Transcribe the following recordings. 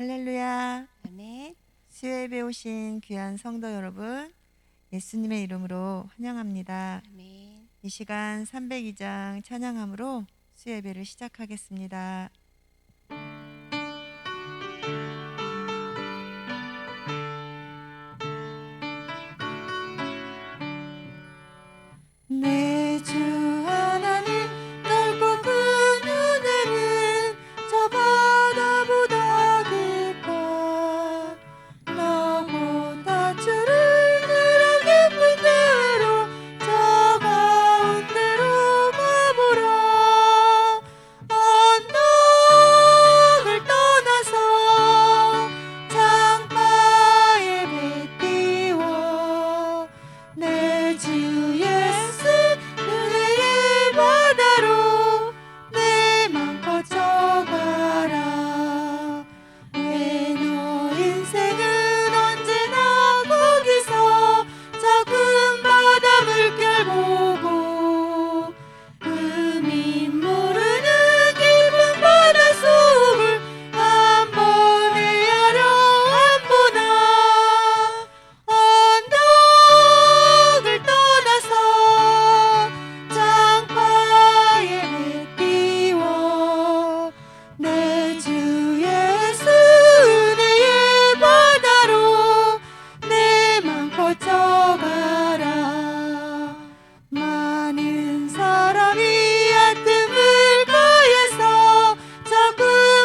할렐루야. 아멘. 수요예배 오신 귀한 성도 여러분, 예수님의 이름으로 환영합니다. 아멘. 이 시간 302장 찬양함으로 수요예배를 시작하겠습니다. 내 주 하나님 넓고 큰 은혜는 저 바다보다 깊어 너보다 주를 늘어 깊은 데로 저 가운데로 가보라. 언덕을 떠나서 창가에 배 띄워 내 주 예수 은혜의 바다로 내 맘 걷어가라. 왜 너 인생은 언제나 거기서 저 큰 바다 물결 보고 의미 모르는 깊은 바다 속을 한 번 헤아려 안 보나. 언덕을 떠나서 창가에 배 띄워 내 주 예수 은혜의 바다로 내 맘 걷어가라. 많은 사람이 얕은 물가에서 저 큰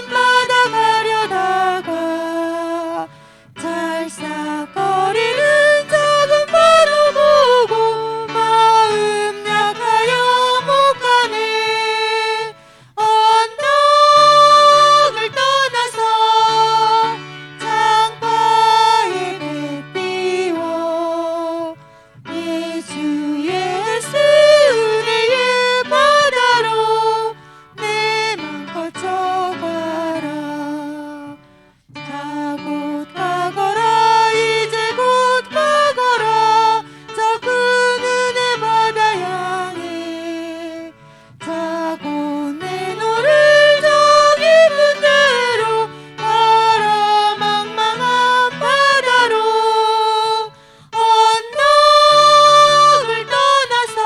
바다 가려다가 찰싹거리는 작은 바다 보고 마음 약하여 못 가네. 언덕을 떠나서 창가에 배 띄워 내 주 예수 은혜의 바다로 내 맘 걷어가라. 자 곧 가거라 이제 곧 가거라 저 큰 은혜 바다 향해. 자 곧 내 너를 저 깊은 데로 가라. 망망한 바다로 언덕을 떠나서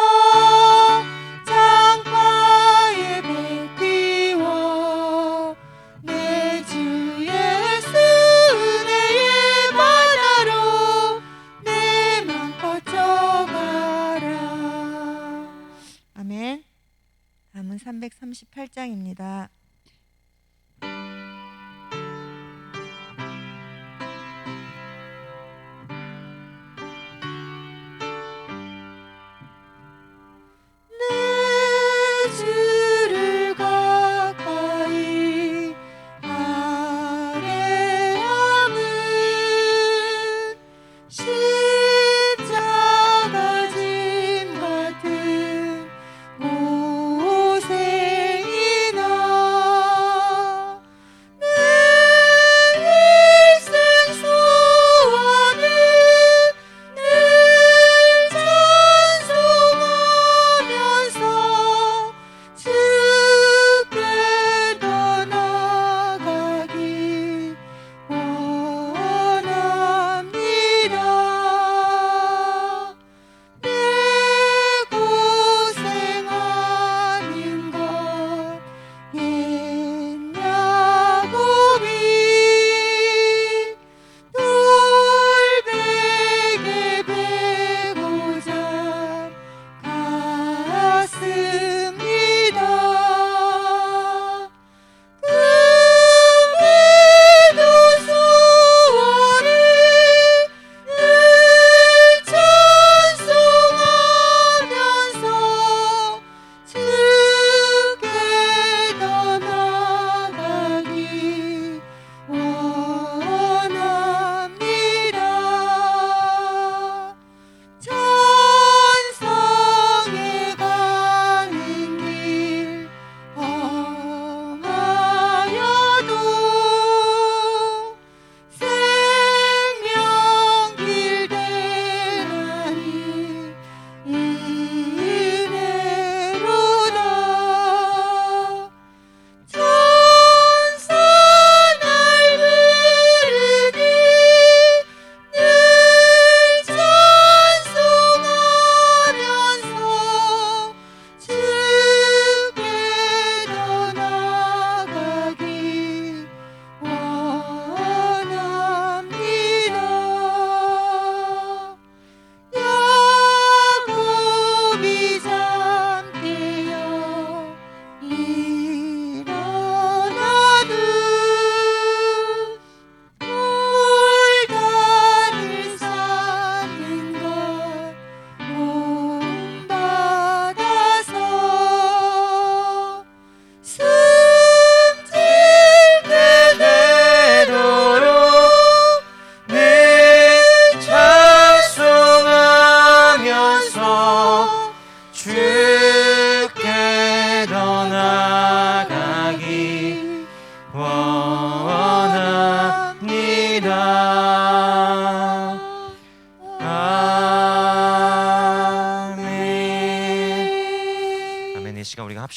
창가에 배 띄워 내 주 예수 은혜의 바다로 내 맘 걷어가라. 아멘. 다음은 338장입니다. 내 주를 가까이 아뢰함은 십자가 짐 같은 고생이나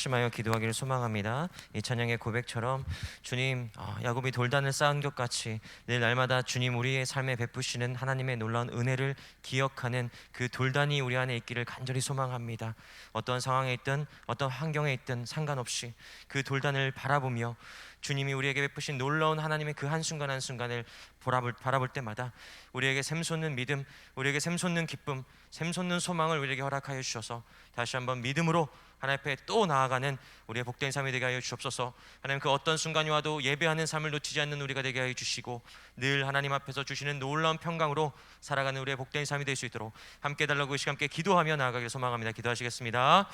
합심하여 기도하기를 소망합니다. 이 찬양의 고백처럼 주님, 야곱이 돌단을 쌓은 것 같이 늘 날마다 주님 우리의 삶에 베푸시는 하나님의 놀라운 은혜를 기억하는 그 돌단이 우리 안에 있기를 간절히 소망합니다. 어떤 상황에 있든 어떤 환경에 있든 상관없이 그 돌단을 바라보며 주님이 우리에게 베푸신 놀라운 하나님의 그 한순간 한순간을 바라볼 때마다 우리에게 샘솟는 믿음, 우리에게 샘솟는 기쁨, 샘솟는 소망을 우리에게 허락하여 주셔서 다시 한번 믿음으로 하나님 앞에 또 나아가는 우리의 복된 삶이 되게 하여 주옵소서. 하나님, 그 어떤 순간이 와도 예배하는 삶을 놓치지 않는 우리가 되게 하여 주시고 늘 하나님 앞에서 주시는 놀라운 평강으로 살아가는 우리의 복된 삶이 될 수 있도록 함께 달라고 이 시간 함께 기도하며 나아가길 소망합니다. 기도하시겠습니다.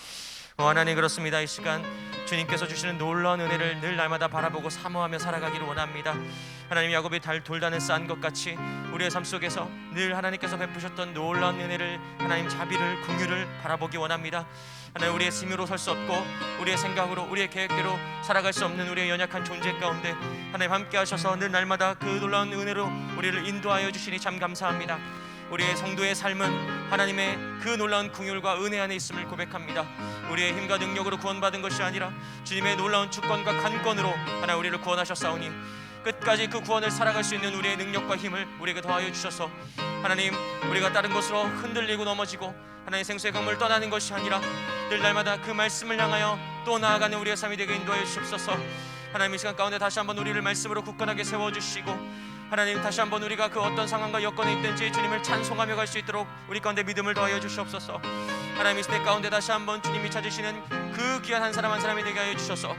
하나님, 그렇습니다. 이 시간 주님께서 주시는 놀라운 은혜를 늘 날마다 바라보고 사모하며 살아가기를 원합니다. 하나님, 야곱이 돌단을 쌓은 것 같이 우리의 삶 속에서 늘 하나님께서 베푸셨던 놀라운 은혜를, 하나님 자비를, 긍휼을 바라보기 원합니다. 하나님, 우리의 힘으로 설 수 없고 우리의 생각으로 우리의 계획대로 살아갈 수 없는 우리의 연약한 존재 가운데 하나님 함께 하셔서 늘 날마다 그 놀라운 은혜로 우리를 인도하여 주시니 참 감사합니다. 우리의 성도의 삶은 하나님의 그 놀라운 긍휼과 은혜 안에 있음을 고백합니다. 우리의 힘과 능력으로 구원받은 것이 아니라 주님의 놀라운 주권과 간권으로 하나님 우리를 구원하셨사오니 끝까지 그 구원을 살아갈 수 있는 우리의 능력과 힘을 우리에게 더하여 주셔서 하나님, 우리가 다른 것으로 흔들리고 넘어지고 하나님 생수의 강물을 떠나는 것이 아니라 늘 날마다 그 말씀을 향하여 또 나아가는 우리의 삶이 되게 인도하여 주옵소서. 하나님, 이 시간 가운데 다시 한번 우리를 말씀으로 굳건하게 세워주시고 하나님, 다시 한번 우리가 그 어떤 상황과 여건에 있든지 주님을 찬송하며 갈 수 있도록 우리 가운데 믿음을 더하여 주시옵소서. 하나님, 이 시대 가운데 다시 한번 주님이 찾으시는 그 귀한 한 사람 한 사람이 되게 하여 주셔서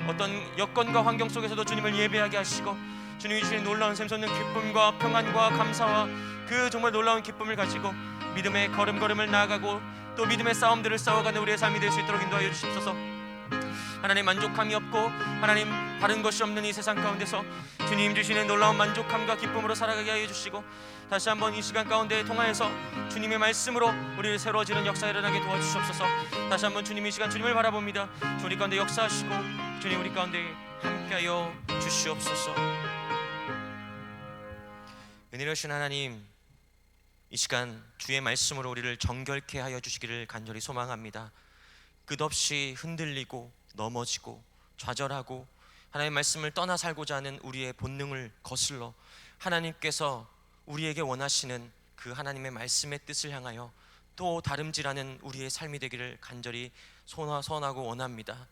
어떤 여건과 환경 속에서도 주님을 예배하게 하시고 주님이 주신 놀라운 샘솟는 기쁨과 평안과 감사와 그 정말 놀라운 기쁨을 가지고 믿음의 걸음걸음을 나아가고 또 믿음의 싸움들을 싸워가는 우리의 삶이 될 수 있도록 인도하여 주시옵소서. 하나님, 만족함이 없고 하나님 바른 것이 없는 이 세상 가운데서 주님 주시는 놀라운 만족함과 기쁨으로 살아가게 하여 주시고 다시 한번 이 시간 가운데 통하여서 주님의 말씀으로 우리를 새로워지는 역사가 일어나게 도와주시옵소서. 다시 한번 주님, 이 시간 주님을 바라봅니다. 우리 가운데 역사하시고 주님 우리 가운데 함께하여 주시옵소서. 은혜로우신 하나님, 이 시간 주의 말씀으로 우리를 정결케 하여 주시기를 간절히 소망합니다. 끝없이 흔들리고 넘어지고 좌절하고 하나님의 말씀을 떠나 살고자 하는 우리의 본능을 거슬러 하나님께서 우리에게 원하시는 그 하나님의 말씀의 뜻을 향하여 또 다름질하는 우리의 삶이 되기를 간절히 소원하고 원합니다.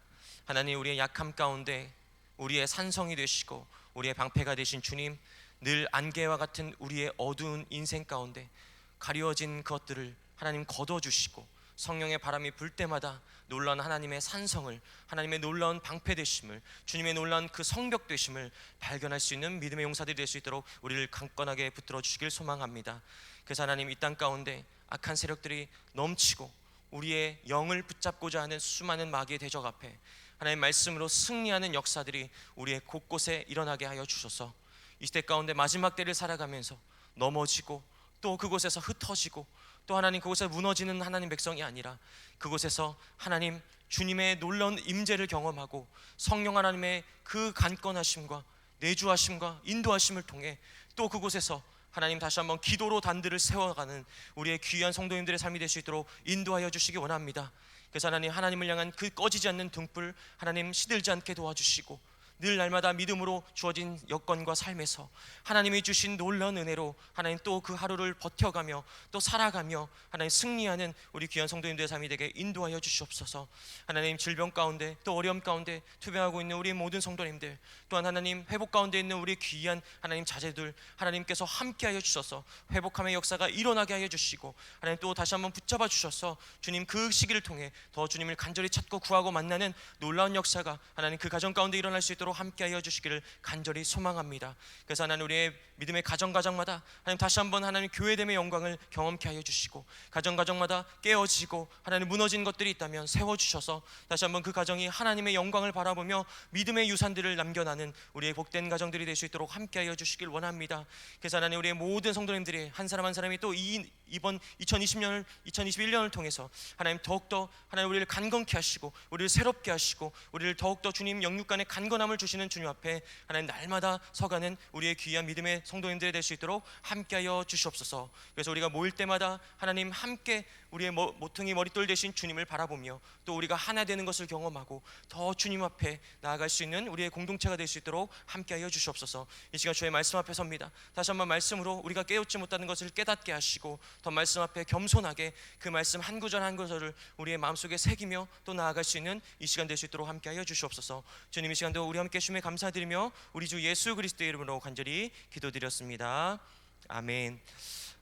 하나님, 우리의 약함 가운데 우리의 산성이 되시고 우리의 방패가 되신 주님, 늘 안개와 같은 우리의 어두운 인생 가운데 가려진 것들을 하나님 걷어주시고 성령의 바람이 불 때마다 놀라운 하나님의 산성을, 하나님의 놀라운 방패 되심을, 주님의 놀라운 그 성벽 되심을 발견할 수 있는 믿음의 용사들이 될 수 있도록 우리를 강건하게 붙들어 주시길 소망합니다. 그래서 하나님, 이 땅 가운데 악한 세력들이 넘치고 우리의 영을 붙잡고자 하는 수많은 마귀의 대적 앞에 하나님 말씀으로 승리하는 역사들이 우리의 곳곳에 일어나게 하여 주셔서 이 시대 가운데 마지막 때를 살아가면서 넘어지고 또 그곳에서 흩어지고 또 하나님 그곳에 무너지는 하나님 백성이 아니라 그곳에서 하나님 주님의 놀라운 임재를 경험하고 성령 하나님의 그 간건하심과 내주하심과 인도하심을 통해 또 그곳에서 하나님 다시 한번 기도로 단들을 세워가는 우리의 귀한 성도님들의 삶이 될 수 있도록 인도하여 주시기 원합니다. 그래서 하나님을 향한 그 꺼지지 않는 등불 하나님 시들지 않게 도와주시고 늘 날마다 믿음으로 주어진 여건과 삶에서 하나님이 주신 놀라운 은혜로 하나님 또 그 하루를 버텨가며 또 살아가며 하나님 승리하는 우리 귀한 성도님들의 삶이 되게 인도하여 주시옵소서. 하나님, 질병 가운데 또 어려움 가운데 투병하고 있는 우리 모든 성도님들, 또한 하나님 회복 가운데 있는 우리 귀한 하나님 자제들 하나님께서 함께하여 주셔서 회복함의 역사가 일어나게 하여 주시고 하나님 또 다시 한번 붙잡아 주셔서 주님 그 시기를 통해 더 주님을 간절히 찾고 구하고 만나는 놀라운 역사가 하나님 그 가정 가운데 일어날 수 있도록 함께하여 주시기를 간절히 소망합니다. 그래서 하나님 우리의 믿음의 가정마다 하나님 다시 한번 하나님 교회됨의 영광을 경험케 하여 주시고 가정마다 깨어지고 하나님 무너진 것들이 있다면 세워주셔서 다시 한번 그 가정이 하나님의 영광을 바라보며 믿음의 유산들을 남겨나는 우리의 복된 가정들이 될 수 있도록 함께하여 주시길 원합니다. 그래서 하나님 우리의 모든 성도님들이 한 사람 한 사람이 또 이번 2021년을 통해서 하나님 더욱더 하나님 우리를 간건케 하시고 우리를 새롭게 하시고 우리를 더욱더 주님 영육간의 간건함을 주시는 주님 앞에 하나님 날마다 서가는 우리의 귀한 믿음의 성도님들이 될 수 있도록 함께하여 주시옵소서. 그래서 우리가 모일 때마다 하나님 함께 우리의 모퉁이 머릿돌 되신 주님을 바라보며 또 우리가 하나 되는 것을 경험하고 더 주님 앞에 나아갈 수 있는 우리의 공동체가 될 수 있도록 함께하여 주시옵소서. 이 시간 주의 말씀 앞에 섭니다. 다시 한번 말씀으로 우리가 깨우지 못하는 것을 깨닫게 하시고 더 말씀 앞에 겸손하게 그 말씀 한 구절 한 구절을 우리의 마음속에 새기며 또 나아갈 수 있는 이 시간 될 수 있도록 함께하여 주시옵소서. 주님, 이 시간도 우리 함께 주님에 감사드리며 우리 주 예수 그리스도의 이름으로 간절히 기도드렸습니다. 아멘.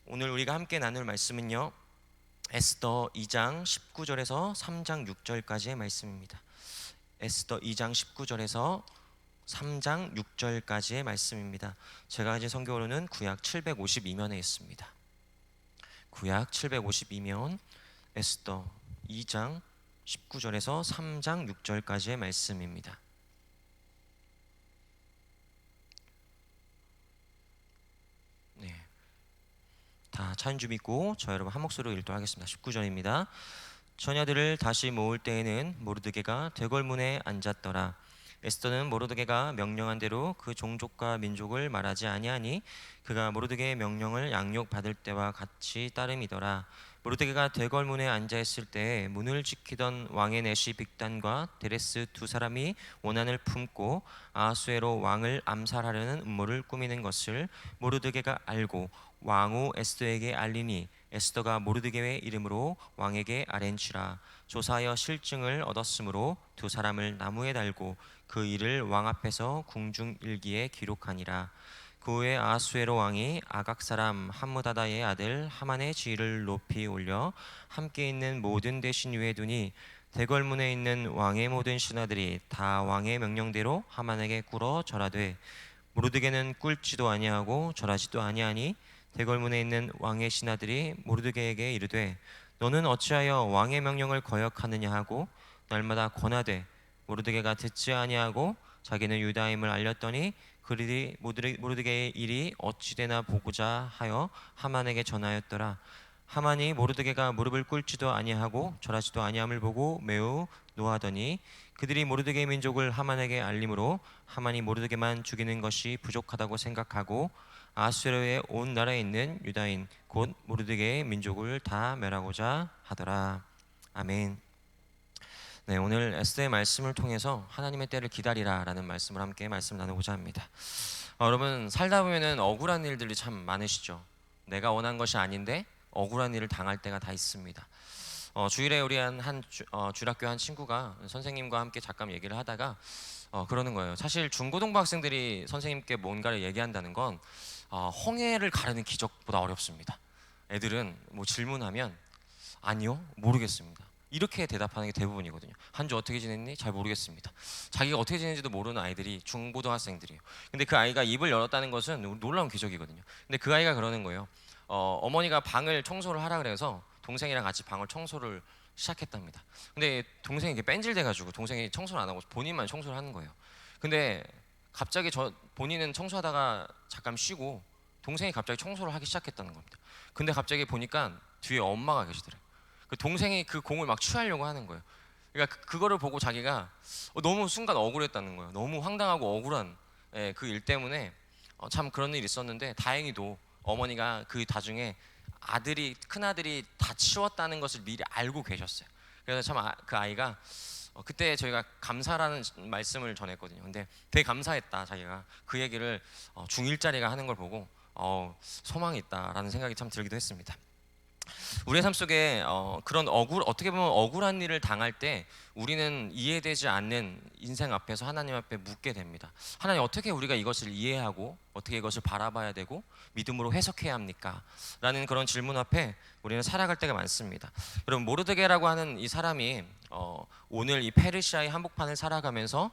오늘 우리가 함께 나눌 말씀은요, 에스더 2장 19절에서 3장 6절까지의 말씀입니다. 에스더 2장 19절에서 3장 6절까지의 말씀입니다. 제가 가진 성경으로는 구약 752면에 있습니다. 구약 752면 에스더 2장 19절에서 3장 6절까지의 말씀입니다. 네, 다 찾은 줄 믿고 저 여러분 한 목소리로 읽도록 하겠습니다. 19절입니다. 처녀들을 다시 모을 때에는 모르드게가 대궐문에 앉았더라. 에스더는 모르드게가 명령한 대로 그 종족과 민족을 말하지 아니하니 그가 모르드게의 명령을 양육받을 때와 같이 따름이더라. 모르드게가 대궐문에 앉아 있을 때 문을 지키던 왕의 내시 빅단과 데레스 두 사람이 원한을 품고 아하수에로 왕을 암살하려는 음모를 꾸미는 것을 모르드게가 알고 왕후 에스더에게 알리니 에스더가 모르드게의 이름으로 왕에게 아랜지라 조사하여 실증을 얻었으므로 두 사람을 나무에 달고 그 일을 왕 앞에서 궁중일기에 기록하니라. 그 후에 아하수에로 왕이 아각 사람 함무다다의 아들 하만의 지위를 높이 올려 함께 있는 모든 대신 위에 두니 대궐문에 있는 왕의 모든 신하들이 다 왕의 명령대로 하만에게 꿇어 절하되 모르드게는 꿇지도 아니하고 절하지도 아니하니 대궐문에 있는 왕의 신하들이 모르드게에게 이르되 너는 어찌하여 왕의 명령을 거역하느냐 하고 날마다 권하되 모르드게가 듣지 아니하고 자기는 유다임을 알렸더니 그들이 모르드게의 일이 어찌되나 보고자 하여 하만에게 전하였더라. 하만이 모르드게가 무릎을 꿇지도 아니하고 절하지도 아니함을 보고 매우 노하더니 그들이 모르드게의 민족을 하만에게 알림으로 하만이 모르드게만 죽이는 것이 부족하다고 생각하고 아하수에로의 온 나라에 있는 유다인 곧 모르드게의 민족을 다 멸하고자 하더라. 아멘. 네, 오늘 에스더의 말씀을 통해서 하나님의 때를 기다리라라는 말씀을 함께 말씀 나누고자 합니다. 여러분 살다 보면은 억울한 일들이 참 많으시죠. 내가 원한 것이 아닌데 억울한 일을 당할 때가 다 있습니다. 주일에 우리 주일학교 한 친구가 선생님과 함께 잠깐 얘기를 하다가 그러는 거예요. 사실 중고등부 학생들이 선생님께 뭔가를 얘기한다는 건 홍해를 가르는 기적보다 어렵습니다. 애들은 뭐 질문하면 아니요, 모르겠습니다. 이렇게 대답하는 게 대부분이거든요. 한 주 어떻게 지냈니? 잘 모르겠습니다. 자기가 어떻게 지냈는지도 모르는 아이들이 중고등학생들이에요. 근데 그 아이가 입을 열었다는 것은 놀라운 기적이거든요. 근데 그 아이가 그러는 거예요. 어머니가 방을 청소를 하라 그래서 동생이랑 같이 방을 청소를 시작했답니다. 근데 동생이 이렇게 뺀질돼가지고 동생이 청소를 안 하고 본인만 청소를 하는 거예요. 근데 갑자기 본인은 청소하다가 잠깐 쉬고 동생이 갑자기 청소를 하기 시작했다는 겁니다. 근데 갑자기 보니까 뒤에 엄마가 계시더래요. 그 동생이 그 공을 막 취하려고 하는 거예요. 그러니까 그거를 보고 자기가 너무 순간 억울했다는 거예요. 너무 황당하고 억울한 그 일 때문에 참 그런 일이 있었는데 다행히도 어머니가 그 나중에 큰아들이 다 치웠다는 것을 미리 알고 계셨어요. 그래서 참 그 아이가 그때 저희가 감사라는 말씀을 전했거든요. 근데 되게 감사했다. 자기가 그 얘기를 중1짜리가 하는 걸 보고 소망이 있다라는 생각이 참 들기도 했습니다. 우리의 삶 속에 그런 어떻게 보면 억울한 일을 당할 때 우리는 이해되지 않는 인생 앞에서 하나님 앞에 묻게 됩니다. 하나님, 어떻게 우리가 이것을 이해하고 어떻게 이것을 바라봐야 되고 믿음으로 해석해야 합니까? 라는 그런 질문 앞에 우리는 살아갈 때가 많습니다. 여러분, 모르드게라고 하는 이 사람이 오늘 이 페르시아의 한복판을 살아가면서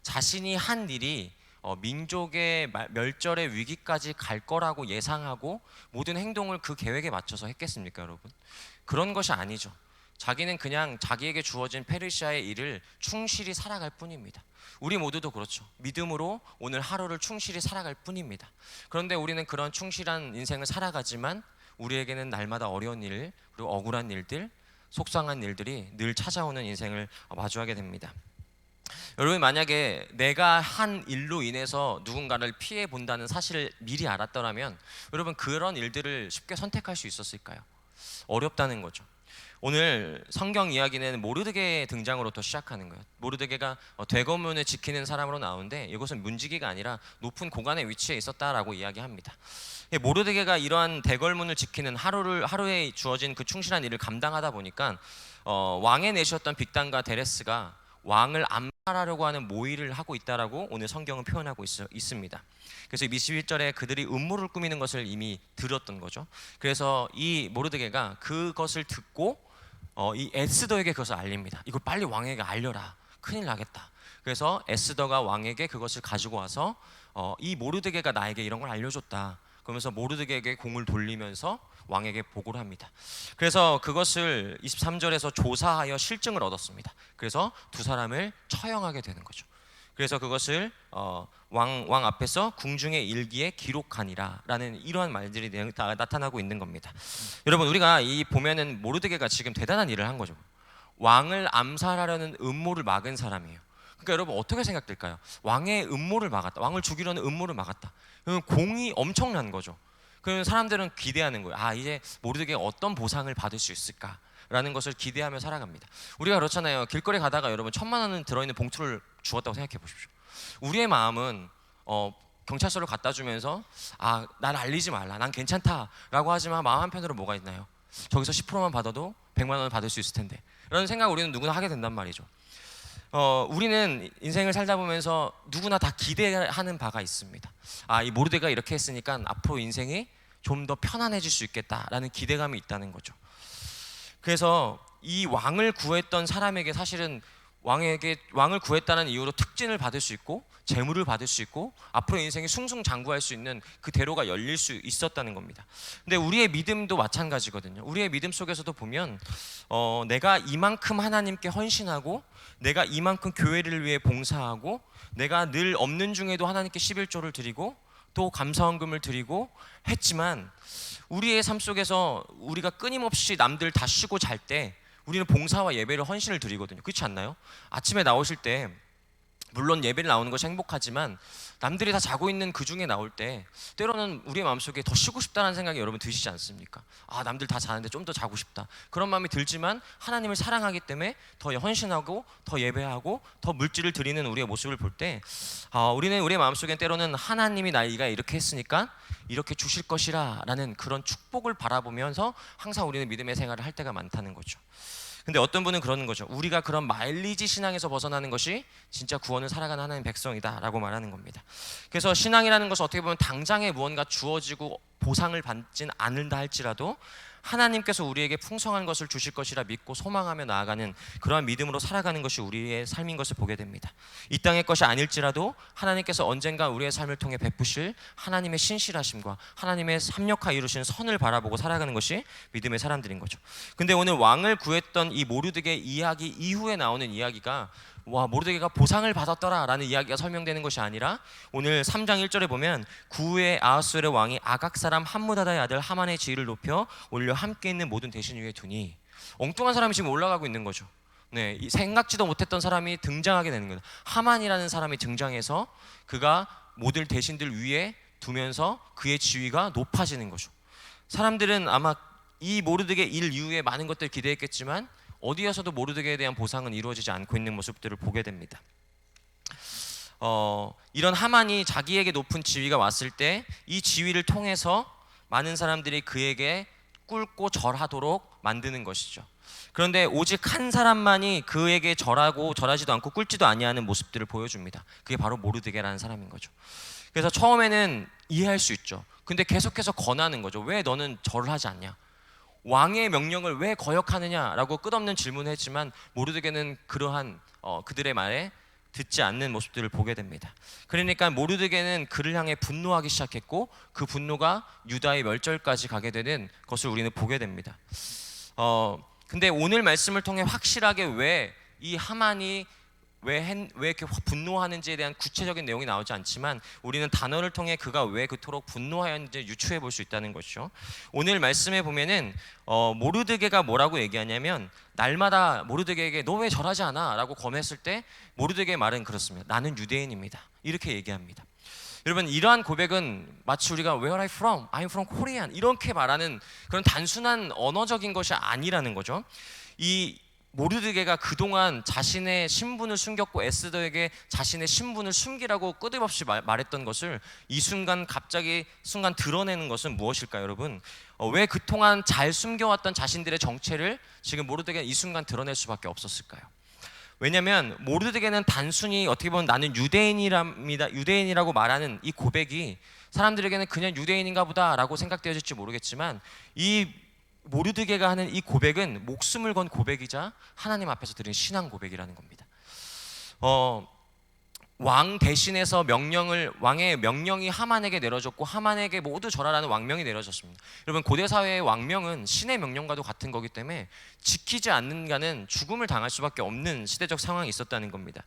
자신이 한 일이 민족의 멸절의 위기까지 갈 거라고 예상하고 모든 행동을 그 계획에 맞춰서 했겠습니까, 여러분? 그런 것이 아니죠. 자기는 그냥 자기에게 주어진 페르시아의 일을 충실히 살아갈 뿐입니다. 우리 모두도 그렇죠. 믿음으로 오늘 하루를 충실히 살아갈 뿐입니다. 그런데 우리는 그런 충실한 인생을 살아가지만 우리에게는 날마다 어려운 일, 그리고 억울한 일들, 속상한 일들이 늘 찾아오는 인생을 마주하게 됩니다. 여러분, 만약에 내가 한 일로 인해서 누군가를 피해 본다는 사실을 미리 알았더라면 여러분, 그런 일들을 쉽게 선택할 수 있었을까요? 어렵다는 거죠. 오늘 성경 이야기는 모르드게의 등장으로부터 시작하는 거예요. 모르드게가 대검문을 지키는 사람으로 나오는데 이것은 문지기가 아니라 높은 고관의 위치에 있었다라고 이야기합니다. 모르드게가 이러한 대궐문을 지키는 하루에 주어진 그 충실한 일을 감당하다 보니까 왕에 내셨던 빅단과 데레스가 왕을 암살하려고 하는 모의를 하고 있다라고 오늘 성경은 표현하고 있습니다. 그래서 21절에 그들이 음모를 꾸미는 것을 이미 들었던 거죠. 그래서 이 모르드게가 그것을 듣고 이 에스더에게 그것을 알립니다. 이걸 빨리 왕에게 알려라. 큰일 나겠다. 그래서 에스더가 왕에게 그것을 가지고 와서 이 모르드게가 나에게 이런 걸 알려줬다. 그러면서 모르드게에게 공을 돌리면서 왕에게 보고를 합니다. 그래서 그것을 23절에서 조사하여 실증을 얻었습니다. 그래서 두 사람을 처형하게 되는 거죠. 그래서 그것을 왕 앞에서 궁중의 일기에 기록하니라 라는 이러한 말들이 다 나타나고 있는 겁니다. 여러분, 우리가 이 보면은 모르드게가 지금 대단한 일을 한 거죠. 왕을 암살하려는 음모를 막은 사람이에요. 그러니까 여러분, 어떻게 생각될까요? 왕의 음모를 막았다, 왕을 죽이려는 음모를 막았다. 그러면 공이 엄청난 거죠. 그러면 사람들은 기대하는 거예요. 아, 이제 모르드게가 어떤 보상을 받을 수 있을까 라는 것을 기대하며 살아갑니다. 우리가 그렇잖아요. 길거리 가다가 여러분 1,000만 원 들어있는 봉투를 주었다고 생각해 보십시오. 우리의 마음은 경찰서를 갖다 주면서 아, 난 알리지 말라, 난 괜찮다 라고 하지만 마음 한편으로 뭐가 있나요? 저기서 10%만 받아도 100만 원을 받을 수 있을 텐데 라는 생각을 우리는 누구나 하게 된단 말이죠. 우리는 인생을 살다 보면서 누구나 다 기대하는 바가 있습니다. 아, 이 모르드게가 이렇게 했으니까 앞으로 인생이 좀 더 편안해질 수 있겠다라는 기대감이 있다는 거죠. 그래서 이 왕을 구했던 사람에게 사실은 왕을 구했다는 이유로 특진을 받을 수 있고 재물을 받을 수 있고 앞으로 인생이 승승장구할 수 있는 그 대로가 열릴 수 있었다는 겁니다. 근데 우리의 믿음도 마찬가지거든요. 우리의 믿음 속에서도 보면 내가 이만큼 하나님께 헌신하고 내가 이만큼 교회를 위해 봉사하고 내가 늘 없는 중에도 하나님께 11조를 드리고 또 감사헌금을 드리고 했지만 우리의 삶 속에서 우리가 끊임없이 남들 다 쉬고 잘 때 우리는 봉사와 예배를 헌신을 드리거든요. 그렇지 않나요? 아침에 나오실 때 물론 예배를 나오는 것이 행복하지만 남들이 다 자고 있는 그 중에 나올 때 때로는 우리의 마음속에 더 쉬고 싶다는 생각이 여러분 드시지 않습니까? 아, 남들 다 자는데 좀 더 자고 싶다, 그런 마음이 들지만 하나님을 사랑하기 때문에 더 헌신하고 더 예배하고 더 물질을 드리는 우리의 모습을 볼 때 우리는 우리의 마음속에 때로는 하나님이 나이가 이렇게 했으니까 이렇게 주실 것이라 라는 그런 축복을 바라보면서 항상 우리는 믿음의 생활을 할 때가 많다는 거죠. 근데 어떤 분은 그러는 거죠. 우리가 그런 마일리지 신앙에서 벗어나는 것이 진짜 구원을 살아가는 하나님의 백성이다 라고 말하는 겁니다. 그래서 신앙이라는 것은 어떻게 보면 당장에 무언가 주어지고 보상을 받진 않는다 할지라도 하나님께서 우리에게 풍성한 것을 주실 것이라 믿고 소망하며 나아가는 그러한 믿음으로 살아가는 것이 우리의 삶인 것을 보게 됩니다. 이 땅의 것이 아닐지라도 하나님께서 언젠가 우리의 삶을 통해 베푸실 하나님의 신실하심과 하나님의 합력하 이루신 선을 바라보고 살아가는 것이 믿음의 사람들인 거죠. 근데 오늘 왕을 구했던 이 모르드게 이야기 이후에 나오는 이야기가 모르드게가 보상을 받았더라 라는 이야기가 설명되는 것이 아니라 오늘 3장 1절에 보면 구후의 아하수엘의 왕이 아각 사람 함무다다의 아들 하만의 지위를 높여 올려 함께 있는 모든 대신 위에 두니, 엉뚱한 사람이 지금 올라가고 있는 거죠. 네, 생각지도 못했던 사람이 등장하게 되는 거예요. 하만이라는 사람이 등장해서 그가 모든 대신들 위에 두면서 그의 지위가 높아지는 거죠. 사람들은 아마 이 모르드게 일 이후에 많은 것들을 기대했겠지만 어디에서도 모르드게에 대한 보상은 이루어지지 않고 있는 모습들을 보게 됩니다. 이런 하만이 자기에게 높은 지위가 왔을 때 이 지위를 통해서 많은 사람들이 그에게 꿇고 절하도록 만드는 것이죠. 그런데 오직 한 사람만이 그에게 절하지도 않고 꿇지도 아니하는 모습들을 보여줍니다. 그게 바로 모르드게라는 사람인 거죠. 그래서 처음에는 이해할 수 있죠. 근데 계속해서 권하는 거죠. 왜 너는 절을 하지 않냐? 왕의 명령을 왜 거역하느냐라고 끝없는 질문을 했지만 모르드게는 그러한 그들의 말에 듣지 않는 모습들을 보게 됩니다. 그러니까 모르드게는 그를 향해 분노하기 시작했고 그 분노가 유다의 멸절까지 가게 되는 것을 우리는 보게 됩니다. 근데 오늘 말씀을 통해 확실하게 왜 이 하만이 왜 이렇게 분노하는지에 대한 구체적인 내용이 나오지 않지만 우리는 단어를 통해 그가 왜 그토록 분노하였는지 유추해 볼 수 있다는 것이죠. 오늘 말씀에 보면은 모르드게가 뭐라고 얘기하냐면 날마다 모르드게에게 너 왜 절하지 않아? 라고 검했을 때 모르드게의 말은 그렇습니다. 나는 유대인입니다. 이렇게 얘기합니다. 여러분, 이러한 고백은 마치 우리가 Where are I from? I'm from Korean 이렇게 말하는 그런 단순한 언어적인 것이 아니라는 거죠. 이 모르드게가 그동안 자신의 신분을 숨겼고 에스더에게 자신의 신분을 숨기라고 끊임없이 말했던 것을 이 순간 갑자기 드러내는 것은 무엇일까요, 여러분? 왜 그동안 잘 숨겨왔던 자신들의 정체를 지금 모르드게가 이 순간 드러낼 수밖에 없었을까요? 왜냐하면 모르드게는 단순히 어떻게 보면 나는 유대인이라고 말하는 이 고백이 사람들에게는 그냥 유대인인가 보다라고 생각되어질지 모르겠지만, 이 모르드게가 하는 이 고백은 목숨을 건 고백이자 하나님 앞에서 드린 신앙 고백이라는 겁니다. 왕 대신해서 왕의 명령이 하만에게 내려졌고 하만에게 모두 절하라는 왕명이 내려졌습니다. 여러분, 고대 사회의 왕명은 신의 명령과도 같은 거기 때문에 지키지 않는 자는 죽음을 당할 수밖에 없는 시대적 상황이 있었다는 겁니다.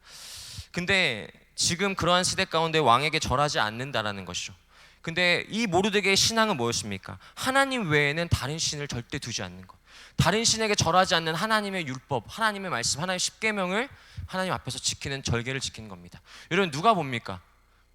근데 지금 그러한 시대 가운데 왕에게 절하지 않는다라는 것이죠. 근데 이 모르드게의 신앙은 뭐였습니까? 하나님 외에는 다른 신을 절대 두지 않는 것. 다른 신에게 절하지 않는 하나님의 율법, 하나님의 말씀, 하나님의 십계명을 하나님 앞에서 지키는, 절개를 지키는 겁니다. 여러분, 누가 봅니까?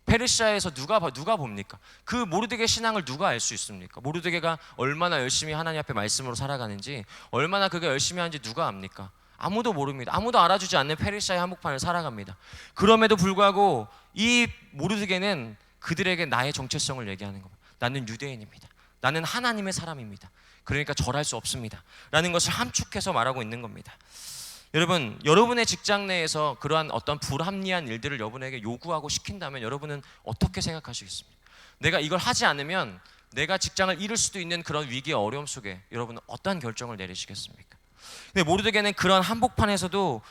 페르시아에서 누가 봅니까? 그 모르드게 신앙을 누가 알 수 있습니까? 모르드게가 얼마나 열심히 하나님 앞에 말씀으로 살아가는지, 얼마나 그가 열심히 하는지 누가 압니까? 아무도 모릅니다. 아무도 알아주지 않는 페르시아의 한복판을 살아갑니다. 그럼에도 불구하고 이 모르드게는 그들에게 나의 정체성을 얘기하는 겁니다. 나는 유대인입니다. 나는 하나님의 사람입니다. 그러니까 절할 수 없습니다 라는 것을 함축해서 말하고 있는 겁니다. 여러분, 여러분의 직장 내에서 그러한 어떤 불합리한 일들을 여러분에게 요구하고 시킨다면 여러분은 어떻게 생각하시겠습니까? 내가 이걸 하지 않으면 내가 직장을 잃을 수도 있는 그런 위기의 어려움 속에 여러분은 어떠한 결정을 내리시겠습니까? 근데 모르드게는 그런 한복판에서도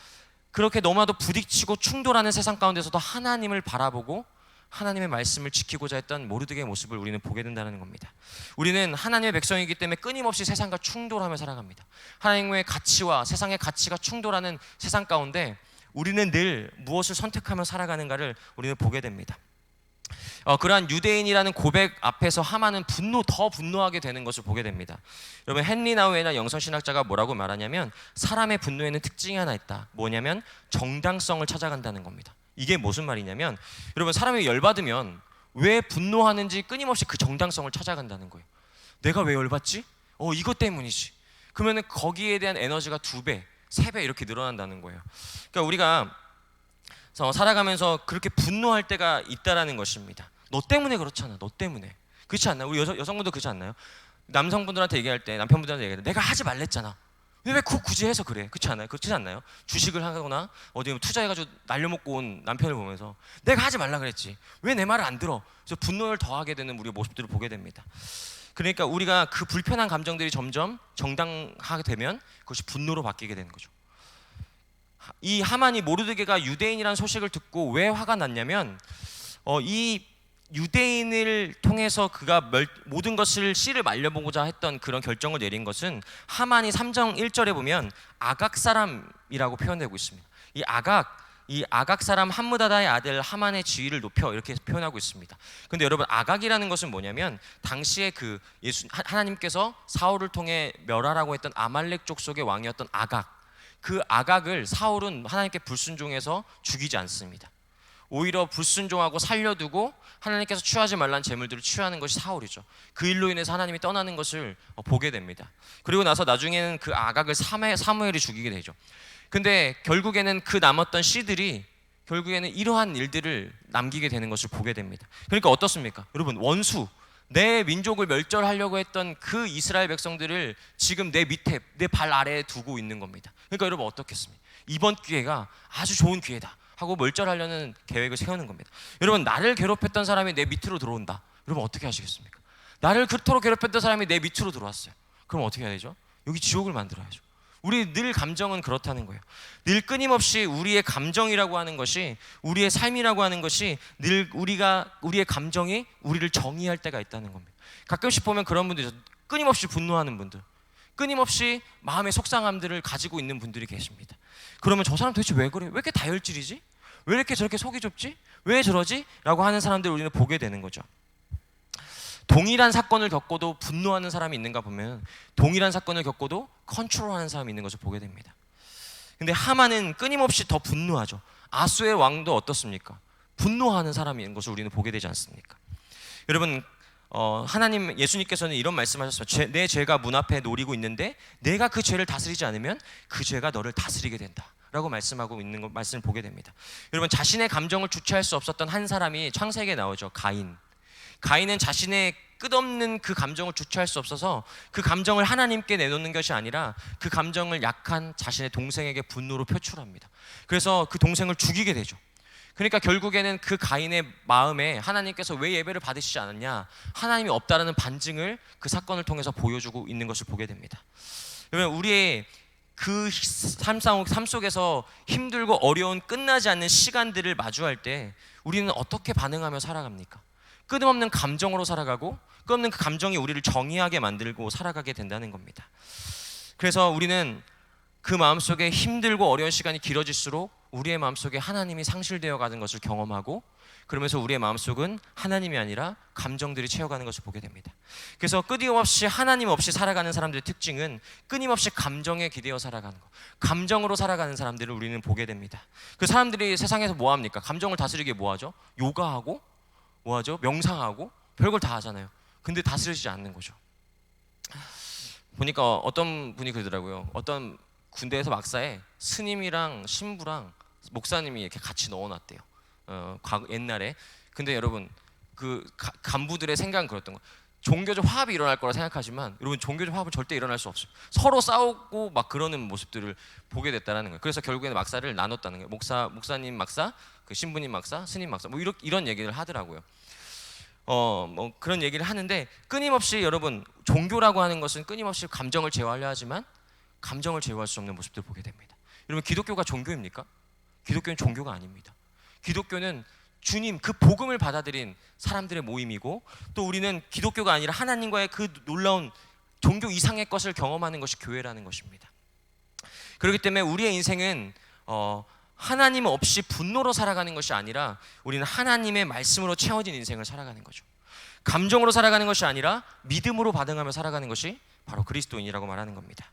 그렇게 너무나도 부딪히고 충돌하는 세상 가운데서도 하나님을 바라보고 하나님의 말씀을 지키고자 했던 모르드게의 모습을 우리는 보게 된다는 겁니다. 우리는 하나님의 백성이기 때문에 끊임없이 세상과 충돌하며 살아갑니다. 하나님의 가치와 세상의 가치가 충돌하는 세상 가운데 우리는 늘 무엇을 선택하며 살아가는가를 우리는 보게 됩니다. 그러한 유대인이라는 고백 앞에서 하만은 더 분노하게 되는 것을 보게 됩니다. 여러분, 헨리 나우에나 영성신학자가 뭐라고 말하냐면 사람의 분노에는 특징이 하나 있다. 뭐냐면 정당성을 찾아간다는 겁니다. 이게 무슨 말이냐면, 여러분, 사람이 열받으면 왜 분노하는지 끊임없이 그 정당성을 찾아간다는 거예요. 내가 왜 열받지? 이것 때문이지. 그러면 거기에 대한 에너지가 2배, 3배 이렇게 늘어난다는 거예요. 그러니까 우리가 살아가면서 그렇게 분노할 때가 있다라는 것입니다. 너 때문에 그렇잖아. 너 때문에. 그렇지 않나요? 우리 여성분도 그렇지 않나요? 남성분들한테 얘기할 때, 남편분들한테 얘기할 때 내가 하지 말랬잖아. 왜 굳이 해서 그래? 그렇지 않나요? 그렇지 않나요? 주식을 하거나 어디 투자해가지고 날려먹고 온 남편을 보면서 내가 하지 말라 그랬지. 왜 내 말을 안 들어? 그래서 분노를 더하게 되는 우리의 모습들을 보게 됩니다. 그러니까 우리가 그 불편한 감정들이 점점 정당하게 되면 그것이 분노로 바뀌게 되는 거죠. 이 하만이 모르드게가 유대인이라는 소식을 듣고 왜 화가 났냐면 이 유대인을 통해서 그가 모든 것을 씨를 말려보고자 했던 그런 결정을 내린 것은 하만이 3장 1절에 보면 아각 사람이라고 표현되고 있습니다. 이 아각 사람 함므다다의 아들 하만의 지위를 높여 이렇게 표현하고 있습니다. 근데 여러분, 아각이라는 것은 뭐냐면 당시에 하나님께서 사울을 통해 멸하라고 했던 아말렉 족속의 왕이었던 아각, 그 아각을 사울은 하나님께 불순종해서 죽이지 않습니다. 오히려 불순종하고 살려두고 하나님께서 취하지 말라는 재물들을 취하는 것이 사울이죠. 그 일로 인해서 하나님이 떠나는 것을 보게 됩니다. 그리고 나서 나중에는 그 아각을 사무엘이 죽이게 되죠. 근데 결국에는 그 남았던 씨들이 결국에는 이러한 일들을 남기게 되는 것을 보게 됩니다. 그러니까 어떻습니까? 여러분, 원수, 내 민족을 멸절하려고 했던 그 이스라엘 백성들을 지금 내 밑에, 내 발 아래에 두고 있는 겁니다. 그러니까 여러분, 어떻겠습니까? 이번 기회가 아주 좋은 기회다 하고 멸절하려는 계획을 세우는 겁니다. 여러분, 나를 괴롭혔던 사람이 내 밑으로 들어온다. 여러분, 어떻게 하시겠습니까? 나를 그토록 괴롭혔던 사람이 내 밑으로 들어왔어요. 그럼 어떻게 해야 되죠? 여기 지옥을 만들어야죠. 우리 늘 감정은 그렇다는 거예요. 늘 끊임없이 우리의 감정이라고 하는 것이, 우리의 삶이라고 하는 것이 늘 우리의 감정이 우리를 정의할 때가 있다는 겁니다. 가끔씩 보면 그런 분들 있어요. 끊임없이 분노하는 분들, 끊임없이 마음의 속상함들을 가지고 있는 분들이 계십니다. 그러면 저 사람 도대체 왜 그래? 왜 이렇게 다혈질이지? 왜 이렇게 저렇게 속이 좁지? 왜 저러지? 라고 하는 사람들을 우리는 보게 되는 거죠. 동일한 사건을 겪고도 분노하는 사람이 있는가 보면 동일한 사건을 겪고도 컨트롤하는 사람이 있는 것을 보게 됩니다. 근데 하만은 끊임없이 더 분노하죠. 아수의 왕도 어떻습니까? 분노하는 사람인 것을 우리는 보게 되지 않습니까? 여러분, 하나님, 예수님께서는 이런 말씀하셨어요. 내 죄가 문 앞에 노리고 있는데 내가 그 죄를 다스리지 않으면 그 죄가 너를 다스리게 된다 라고 말씀하고 있는 거, 말씀을 보게 됩니다. 여러분, 자신의 감정을 주체할 수 없었던 한 사람이 창세기에 나오죠. 가인은 자신의 끝없는 그 감정을 주체할 수 없어서 그 감정을 하나님께 내놓는 것이 아니라 그 감정을 약한 자신의 동생에게 분노로 표출합니다. 그래서 그 동생을 죽이게 되죠. 그러니까 결국에는 그 가인의 마음에 하나님께서 왜 예배를 받으시지 않았냐, 하나님이 없다라는 반증을 그 사건을 통해서 보여주고 있는 것을 보게 됩니다. 여러분, 우리의 그 삶 속에서 힘들고 어려운 끝나지 않는 시간들을 마주할 때 우리는 어떻게 반응하며 살아갑니까? 끝없는 감정으로 살아가고 끝없는 그 감정이 우리를 정의하게 만들고 살아가게 된다는 겁니다. 그래서 우리는 그 마음속에 힘들고 어려운 시간이 길어질수록 우리의 마음속에 하나님이 상실되어 가는 것을 경험하고, 그러면서 우리의 마음속은 하나님이 아니라 감정들이 채워가는 것을 보게 됩니다. 그래서 끊임없이 하나님 없이 살아가는 사람들의 특징은 끊임없이 감정에 기대어 살아가는 것, 감정으로 살아가는 사람들을 우리는 보게 됩니다. 그 사람들이 세상에서 뭐 합니까? 감정을 다스리기 위해 뭐 하죠? 요가하고 뭐 하죠? 명상하고 별걸 다 하잖아요. 근데 다스리지 않는 거죠. 보니까 어떤 분이 그러더라고요. 어떤 군대에서 막사에 스님이랑 신부랑 목사님이 이렇게 같이 넣어놨대요. 옛날에. 근데 여러분, 그 간부들의 생각은 그랬던 거예요. 종교적 화합이 일어날 거라 생각하지만 여러분, 종교적 화합은 절대 일어날 수 없어요. 서로 싸우고 막 그러는 모습들을 보게 됐다는 거예요. 그래서 결국에는 막사를 나눴다는 거예요. 목사님 막사, 그 신부님 막사, 스님 막사, 뭐 이런 얘기를 하더라고요. 뭐 그런 얘기를 하는데, 끊임없이 여러분, 종교라고 하는 것은 끊임없이 감정을 제어하려 하지만 감정을 제어할 수 없는 모습들을 보게 됩니다. 여러분, 기독교가 종교입니까? 기독교는 종교가 아닙니다. 기독교는 주님, 그 복음을 받아들인 사람들의 모임이고, 또 우리는 기독교가 아니라 하나님과의 그 놀라운 종교 이상의 것을 경험하는 것이 교회라는 것입니다. 그렇기 때문에 우리의 인생은 하나님 없이 분노로 살아가는 것이 아니라 우리는 하나님의 말씀으로 채워진 인생을 살아가는 거죠. 감정으로 살아가는 것이 아니라 믿음으로 반응하며 살아가는 것이 바로 그리스도인이라고 말하는 겁니다.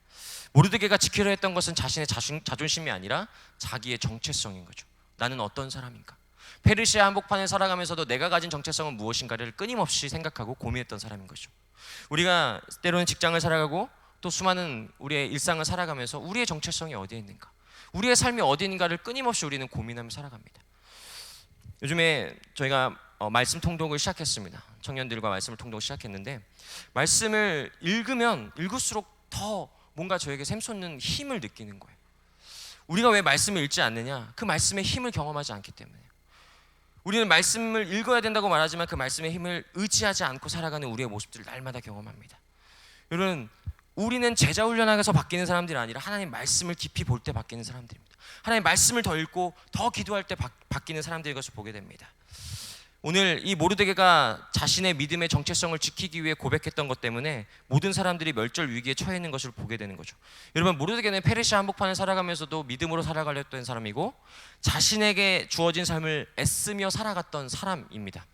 모르드게가 지키려 했던 것은 자신의 자존심이 아니라 자기의 정체성인 거죠. 나는 어떤 사람인가? 페르시아 한복판에 살아가면서도 내가 가진 정체성은 무엇인가를 끊임없이 생각하고 고민했던 사람인 거죠. 우리가 때로는 직장을 살아가고 또 수많은 우리의 일상을 살아가면서 우리의 정체성이 어디에 있는가, 우리의 삶이 어디인가를 끊임없이 우리는 고민하며 살아갑니다. 요즘에 저희가 말씀 통독을 시작했습니다. 청년들과 말씀을 통독을 시작했는데, 말씀을 읽으면 읽을수록 더 뭔가 저에게 샘솟는 힘을 느끼는 거예요. 우리가 왜 말씀을 읽지 않느냐? 그 말씀의 힘을 경험하지 않기 때문에요. 우리는 말씀을 읽어야 된다고 말하지만 그 말씀의 힘을 의지하지 않고 살아가는 우리의 모습들을 날마다 경험합니다. 여러분, 우리는 제자 훈련하면서 바뀌는 사람들이 아니라 하나님 말씀을 깊이 볼 때 바뀌는 사람들입니다. 하나님 말씀을 더 읽고 더 기도할 때 바뀌는 사람들인 것을 보게 됩니다. 오늘 이 모르드게가 자신의 믿음의 정체성을 지키기 위해 고백했던 것 때문에 모든 사람들이 멸절 위기에 처해 있는 것을 보게 되는 거죠. 여러분, 모르드게는 페르시아 한복판을 살아가면서도 믿음으로 살아가려 했던 사람이고 자신에게 주어진 삶을 애쓰며 살아갔던 사람입니다.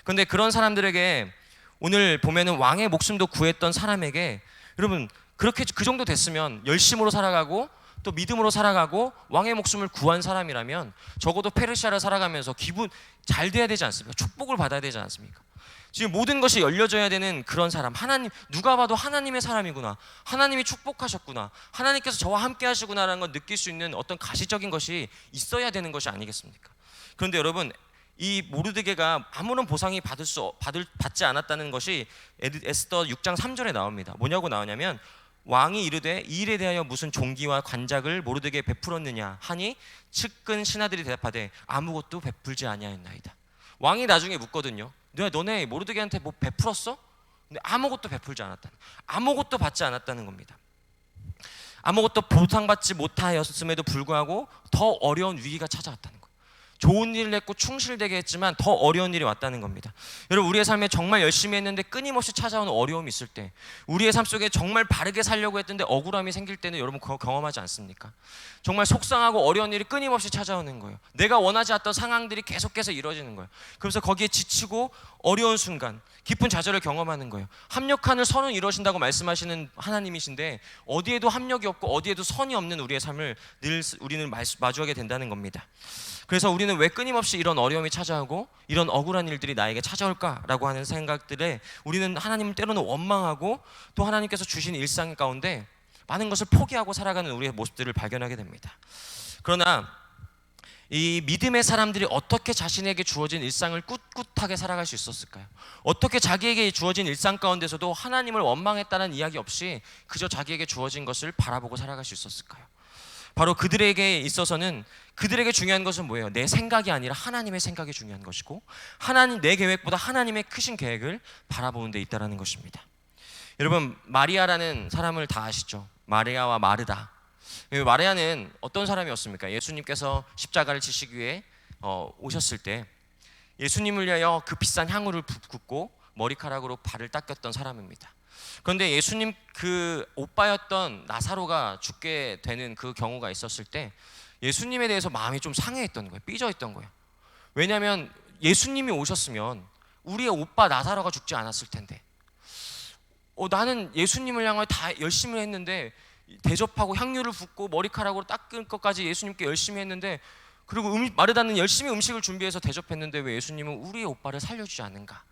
그런데 그런 사람들에게, 오늘 보면은 왕의 목숨도 구했던 사람에게, 여러분, 그렇게 그 정도 됐으면 열심으로 살아가고 또 믿음으로 살아가고 왕의 목숨을 구한 사람이라면 적어도 페르시아를 살아가면서 기분 잘 돼야 되지 않습니까? 축복을 받아야 되지 않습니까? 지금 모든 것이 열려져야 되는 그런 사람, 하나님, 누가 봐도 하나님의 사람이구나, 하나님이 축복하셨구나, 하나님께서 저와 함께 하시구나라는 걸 느낄 수 있는 어떤 가시적인 것이 있어야 되는 것이 아니겠습니까? 그런데 여러분, 이 모르드게가 아무런 보상이 받지 않았다는 것이 에스더 6장 3절에 나옵니다. 뭐냐고 나오냐면, 왕이 이르되 이 일에 대하여 무슨 종기와 관작을 모르드게에 베풀었느냐 하니 측근 신하들이 대답하되 아무것도 베풀지 아니하였나이다. 왕이 나중에 묻거든요. 너네 모르드게한테 뭐 베풀었어? 근데 아무것도 베풀지 않았다. 아무것도 받지 않았다는 겁니다. 아무것도 보상받지 못하였음에도 불구하고 더 어려운 위기가 찾아왔다는 거예요. 좋은 일을 했고 충실되게 했지만 더 어려운 일이 왔다는 겁니다. 여러분, 우리의 삶에 정말 열심히 했는데 끊임없이 찾아오는 어려움이 있을 때, 우리의 삶 속에 정말 바르게 살려고 했는데 억울함이 생길 때는 여러분 그거 경험하지 않습니까? 정말 속상하고 어려운 일이 끊임없이 찾아오는 거예요. 내가 원하지 않던 상황들이 계속해서 이루어지는 거예요. 그래서 거기에 지치고 어려운 순간 깊은 좌절을 경험하는 거예요. 합력하는 선을 이루어진다고 말씀하시는 하나님이신데 어디에도 합력이 없고 어디에도 선이 없는 우리의 삶을 늘 우리는 마주하게 된다는 겁니다. 그래서 우리는 우리는 왜 끊임없이 이런 어려움이 찾아오고 이런 억울한 일들이 나에게 찾아올까라고 하는 생각들에 우리는 하나님을 때로는 원망하고 또 하나님께서 주신 일상 가운데 많은 것을 포기하고 살아가는 우리의 모습들을 발견하게 됩니다. 그러나 이 믿음의 사람들이 어떻게 자신에게 주어진 일상을 꿋꿋하게 살아갈 수 있었을까요? 어떻게 자기에게 주어진 일상 가운데서도 하나님을 원망했다는 이야기 없이 그저 자기에게 주어진 것을 바라보고 살아갈 수 있었을까요? 바로 그들에게 있어서는 그들에게 중요한 것은 뭐예요? 내 생각이 아니라 하나님의 생각이 중요한 것이고 하나님, 내 계획보다 하나님의 크신 계획을 바라보는 데 있다는 것입니다. 여러분, 마리아라는 사람을 다 아시죠? 마리아와 마르다. 마리아는 어떤 사람이었습니까? 예수님께서 십자가를 지시기 위해 오셨을 때 예수님을 위하여 그 비싼 향유를 붓고 머리카락으로 발을 닦였던 사람입니다. 그런데 예수님 그 오빠였던 나사로가 죽게 되는 그 경우가 있었을 때 예수님에 대해서 마음이 좀 상해했던 거예요. 삐져있던 거예요. 왜냐하면 예수님이 오셨으면 우리의 오빠 나사로가 죽지 않았을 텐데 나는 예수님을 향해 다 열심히 했는데 대접하고 향유를 붓고 머리카락으로 닦을 것까지 예수님께 열심히 했는데 그리고 마르다는 열심히 음식을 준비해서 대접했는데 왜 예수님은 우리의 오빠를 살려주지 않는가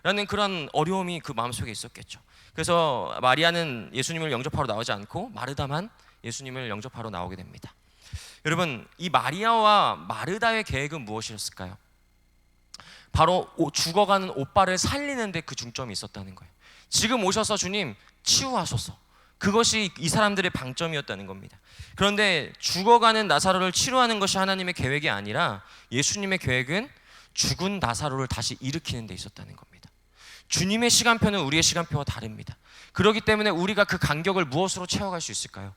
라는 그런 어려움이 그 마음속에 있었겠죠. 그래서 마리아는 예수님을 영접하러 나오지 않고 마르다만 예수님을 영접하러 나오게 됩니다. 여러분, 이 마리아와 마르다의 계획은 무엇이었을까요? 바로 죽어가는 오빠를 살리는 데 그 중점이 있었다는 거예요. 지금 오셔서 주님 치유하소서, 그것이 이 사람들의 방점이었다는 겁니다. 그런데 죽어가는 나사로를 치료하는 것이 하나님의 계획이 아니라 예수님의 계획은 죽은 나사로를 다시 일으키는 데 있었다는 겁니다. 주님의 시간표는 우리의 시간표와 다릅니다. 그렇기 때문에 우리가 그 간격을 무엇으로 채워갈 수 있을까요?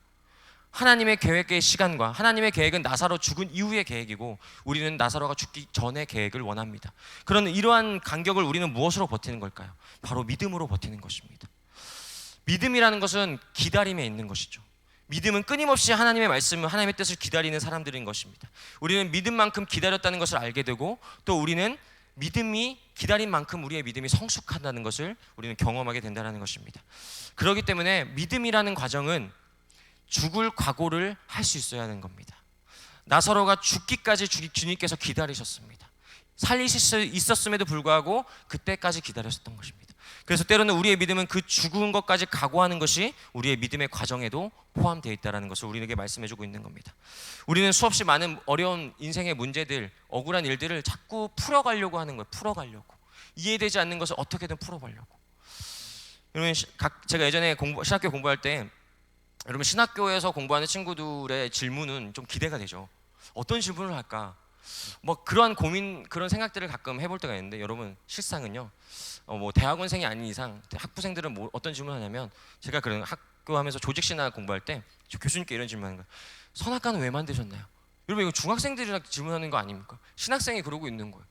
하나님의 계획의 시간과 하나님의 계획은 나사로 죽은 이후의 계획이고 우리는 나사로가 죽기 전의 계획을 원합니다. 그런 이러한 간격을 우리는 무엇으로 버티는 걸까요? 바로 믿음으로 버티는 것입니다. 믿음이라는 것은 기다림에 있는 것이죠. 믿음은 끊임없이 하나님의 말씀을, 하나님의 뜻을 기다리는 사람들인 것입니다. 우리는 믿음만큼 기다렸다는 것을 알게 되고 또 우리는 믿음이 기다린 만큼 우리의 믿음이 성숙한다는 것을 우리는 경험하게 된다는 것입니다. 그렇기 때문에 믿음이라는 과정은 죽을 각오를 할 수 있어야 하는 겁니다. 나사로가 죽기까지 주님께서 기다리셨습니다. 살리실 수 있었음에도 불구하고 그때까지 기다렸었던 것입니다. 그래서 때로는 우리의 믿음은 그 죽은 것까지 각오하는 것이 우리의 믿음의 과정에도 포함되어 있다는 것을 우리에게 말씀해주고 있는 겁니다. 우리는 수없이 많은 어려운 인생의 문제들, 억울한 일들을 자꾸 풀어가려고 하는 거예요. 풀어가려고. 이해되지 않는 것을 어떻게든 풀어가려고. 여러분, 제가 예전에 신학교 공부할 때 여러분, 신학교에서 공부하는 친구들의 질문은 좀 기대가 되죠. 어떤 질문을 할까? 뭐 그런 고민, 그런 생각들을 가끔 해볼 때가 있는데 여러분, 실상은요, 뭐 대학원생이 아닌 이상 학부생들은 뭐 어떤 질문을 하냐면, 제가 그런 학교 하면서 조직신학 공부할 때 교수님께 이런 질문하는 거예요. 선악과는 왜 만드셨나요? 여러분, 이거 중학생들이랑 질문하는 거 아닙니까? 신학생이 그러고 있는 거예요.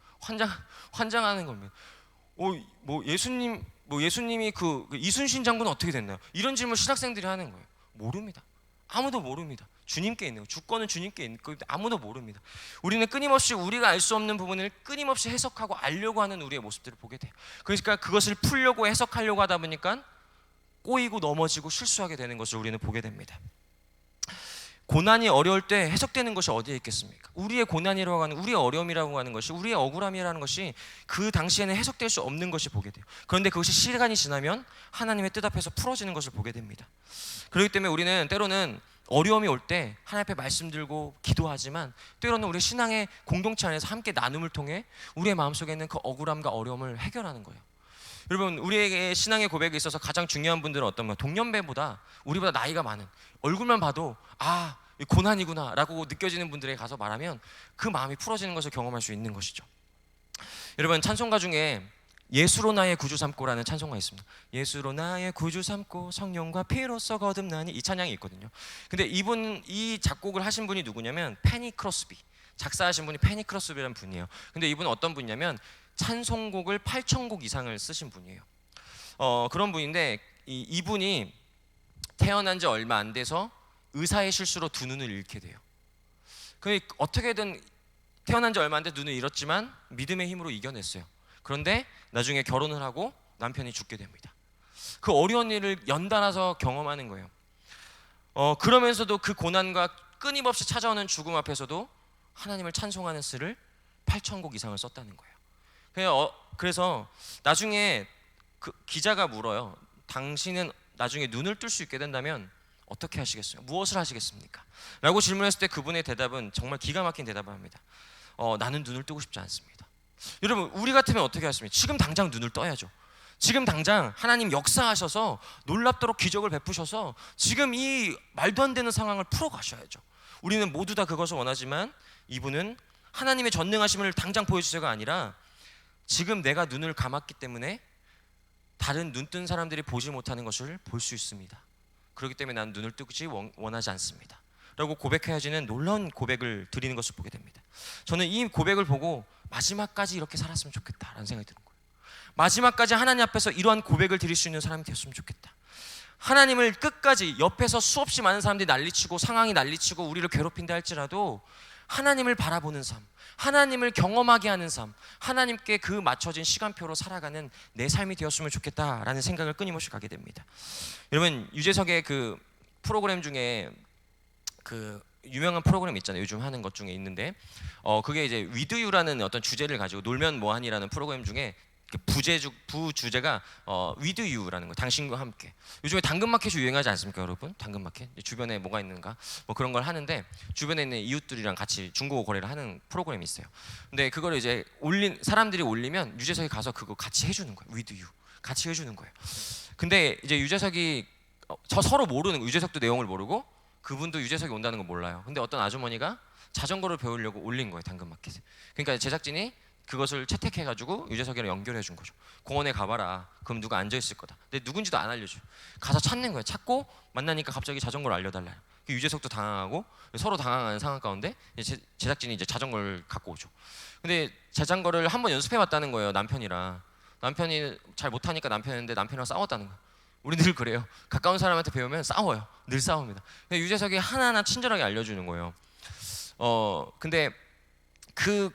환장하는 겁니다. 뭐 예수님이 그 이순신 장군은 어떻게 됐나요? 이런 질문 신학생들이 하는 거예요. 모릅니다. 아무도 모릅니다. 주님께 있는 거, 주권은 주님께 있는 거, 아무도 모릅니다. 우리는 끊임없이 우리가 알 수 없는 부분을 끊임없이 해석하고 알려고 하는 우리의 모습들을 보게 돼요. 그러니까 그것을 풀려고 해석하려고 하다 보니까 꼬이고 넘어지고 실수하게 되는 것을 우리는 보게 됩니다. 고난이 어려울 때 해석되는 것이 어디에 있겠습니까? 우리의 고난이라고 하는, 우리의 어려움이라고 하는 것이, 우리의 억울함이라는 것이 그 당시에는 해석될 수 없는 것이 보게 돼요. 그런데 그것이 시간이 지나면 하나님의 뜻 앞에서 풀어지는 것을 보게 됩니다. 그렇기 때문에 우리는 때로는 어려움이 올 때 하나님 앞에 말씀 들고 기도하지만 때로는 우리 신앙의 공동체 안에서 함께 나눔을 통해 우리의 마음속에 있는 그 억울함과 어려움을 해결하는 거예요. 여러분, 우리에게 신앙의 고백에 있어서 가장 중요한 분들은 어떤 분이요? 동년배보다 우리보다 나이가 많은, 얼굴만 봐도 고난이구나 라고 느껴지는 분들에게 가서 말하면 그 마음이 풀어지는 것을 경험할 수 있는 것이죠. 여러분, 찬송가 중에 예수로 나의 구주 삼고라는 찬송가 있습니다. 예수로 나의 구주 삼고 성령과 피로써 거듭나니, 이 찬양이 있거든요. 근데 이 작곡을 하신 분이 누구냐면 페니 크로스비, 작사하신 분이 페니 크로스비라는 분이에요. 근데 이분은 어떤 분이냐면 찬송곡을 8,000곡 이상을 쓰신 분이에요. 그런 분인데 이분이 태어난 지 얼마 안 돼서 의사의 실수로 두 눈을 잃게 돼요. 어떻게든 태어난 지 얼마 안 돼 눈을 잃었지만 믿음의 힘으로 이겨냈어요. 그런데 나중에 결혼을 하고 남편이 죽게 됩니다. 그 어려운 일을 연달아서 경험하는 거예요. 그러면서도 그 고난과 끊임없이 찾아오는 죽음 앞에서도 하나님을 찬송하는詩를 8,000곡 이상을 썼다는 거예요. 그래서 나중에 그 기자가 물어요. 당신은 나중에 눈을 뜰 수 있게 된다면 어떻게 하시겠어요? 무엇을 하시겠습니까? 라고 질문했을 때 그분의 대답은 정말 기가 막힌 대답을 합니다. 나는 눈을 뜨고 싶지 않습니다. 여러분, 우리 같으면 어떻게 하십니까? 지금 당장 눈을 떠야죠. 지금 당장 하나님 역사하셔서 놀랍도록 기적을 베푸셔서 지금 이 말도 안 되는 상황을 풀어가셔야죠. 우리는 모두 다 그것을 원하지만 이분은 하나님의 전능하심을 당장 보여주세요가 아니라 지금 내가 눈을 감았기 때문에 다른 눈 뜬 사람들이 보지 못하는 것을 볼 수 있습니다. 그렇기 때문에 난 눈을 뜨지 원하지 않습니다 라고 고백해야지는 놀라운 고백을 드리는 것을 보게 됩니다. 저는 이 고백을 보고 마지막까지 이렇게 살았으면 좋겠다라는 생각이 드는 거예요. 마지막까지 하나님 앞에서 이러한 고백을 드릴 수 있는 사람이 되었으면 좋겠다. 하나님을 끝까지 옆에서 수없이 많은 사람들이 난리치고 상황이 난리치고 우리를 괴롭힌다 할지라도 하나님을 바라보는 삶, 하나님을 경험하게 하는 삶, 하나님께 그 맞춰진 시간표로 살아가는 내 삶이 되었으면 좋겠다라는 생각을 끊임없이 가게 됩니다. 여러분, 유재석의 그 프로그램 중에 그 유명한 프로그램 있잖아요. 요즘 하는 것 중에 있는데 그게 이제 With You라는 어떤 주제를 가지고 놀면 뭐하니라는 프로그램 중에 부주제가 With You라는 거, 당신과 함께. 요즘에 당근마켓이 유행하지 않습니까, 여러분? 당근마켓 주변에 뭐가 있는가 뭐 그런 걸 하는데 주변에 있는 이웃들이랑 같이 중고 거래를 하는 프로그램이 있어요. 근데 그거를 이제 사람들이 올리면 유재석이 가서 그거 같이 해주는 거예요. With You 같이 해주는 거예요. 근데 이제 유재석이 서로 모르는 거, 유재석도 내용을 모르고 그분도 유재석이 온다는 거 몰라요. 근데 어떤 아주머니가 자전거를 배우려고 올린 거예요, 당근마켓에. 그러니까 제작진이 그것을 채택해가지고 유재석이랑 연결해 준 거죠. 공원에 가봐라. 그럼 누가 앉아 있을 거다. 근데 누군지도 안 알려줘요. 가서 찾는 거예요. 찾고 만나니까 갑자기 자전거를 알려달라요. 유재석도 당황하고 서로 당황하는 상황 가운데 제작진이 이제 자전거를 갖고 오죠. 근데 자전거를 한번 연습해봤다는 거예요, 남편이랑. 남편이 잘 못하니까 남편이랑 싸웠다는 거예요. 우리 늘 그래요. 가까운 사람한테 배우면 싸워요. 늘 싸웁니다. 근데 유재석이 하나하나 친절하게 알려주는 거예요. 근데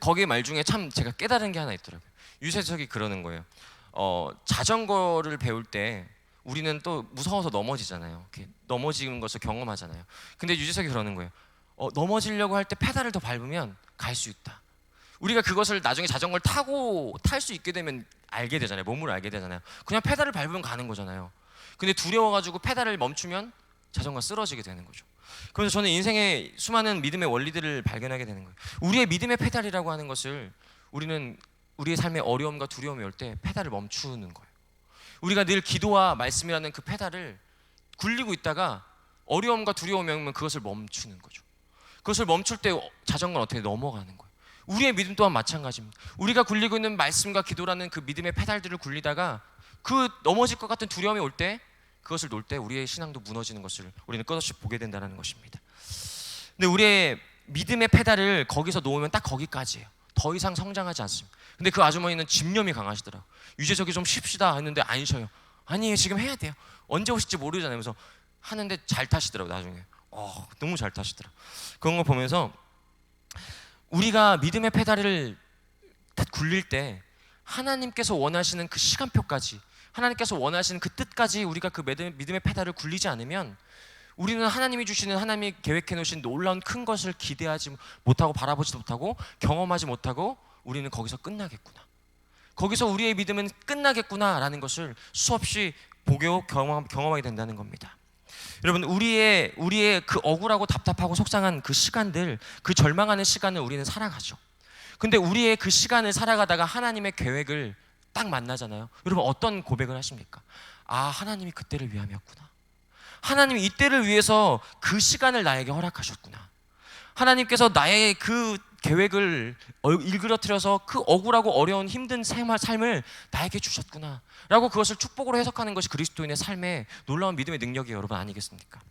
거기 말 중에 참 제가 깨달은 게 하나 있더라고요. 유재석이 그러는 거예요. 자전거를 배울 때 우리는 또 무서워서 넘어지잖아요. 이렇게 넘어지는 것을 경험하잖아요. 근데 유재석이 그러는 거예요. 넘어지려고 할 때 페달을 더 밟으면 갈 수 있다. 우리가 그것을 나중에 자전거를 탈 수 있게 되면 알게 되잖아요. 몸으로 알게 되잖아요. 그냥 페달을 밟으면 가는 거잖아요. 근데 두려워가지고 페달을 멈추면 자전거가 쓰러지게 되는 거죠. 그래서 저는 인생의 수많은 믿음의 원리들을 발견하게 되는 거예요. 우리의 믿음의 페달이라고 하는 것을 우리는 우리의 삶의 어려움과 두려움이 올 때 페달을 멈추는 거예요. 우리가 늘 기도와 말씀이라는 그 페달을 굴리고 있다가 어려움과 두려움이 오면 그것을 멈추는 거죠. 그것을 멈출 때 자전거는 어떻게 넘어가는 거예요. 우리의 믿음 또한 마찬가지입니다. 우리가 굴리고 있는 말씀과 기도라는 그 믿음의 페달들을 굴리다가 그 넘어질 것 같은 두려움이 올 때 그것을 놓을 때 우리의 신앙도 무너지는 것을 우리는 끝없이 보게 된다는 것입니다. 근데 우리의 믿음의 페달을 거기서 놓으면 딱 거기까지예요. 더 이상 성장하지 않습니다. 근데 그 아주머니는 집념이 강하시더라고요. 유재석이 좀 쉽시다 했는데 안 쉬어요. 아니 지금 해야 돼요. 언제 오실지 모르잖아요. 그래서 하는데 잘 타시더라고요. 나중에 너무 잘 타시더라고요. 그런 거 보면서 우리가 믿음의 페달을 다 굴릴 때 하나님께서 원하시는 그 시간표까지, 하나님께서 원하시는 그 뜻까지 우리가 그 믿음의 페달을 굴리지 않으면 우리는 하나님이 주시는, 하나님이 계획해 놓으신 놀라운 큰 것을 기대하지 못하고 바라보지도 못하고 경험하지 못하고 우리는 거기서 끝나겠구나, 거기서 우리의 믿음은 끝나겠구나라는 것을 수없이 보고 경험하게 된다는 겁니다. 여러분, 우리의 그 억울하고 답답하고 속상한 그 시간들, 그 절망하는 시간을 우리는 살아가죠. 근데 우리의 그 시간을 살아가다가 하나님의 계획을 딱 만나잖아요. 여러분, 어떤 고백을 하십니까? 하나님이 그때를 위함이었구나. 하나님이 이때를 위해서 그 시간을 나에게 허락하셨구나. 하나님께서 나의 그 계획을 일그러뜨려서 그 억울하고 어려운 힘든 삶을 나에게 주셨구나 라고 그것을 축복으로 해석하는 것이 그리스도인의 삶의 놀라운 믿음의 능력이에요, 여러분, 아니겠습니까?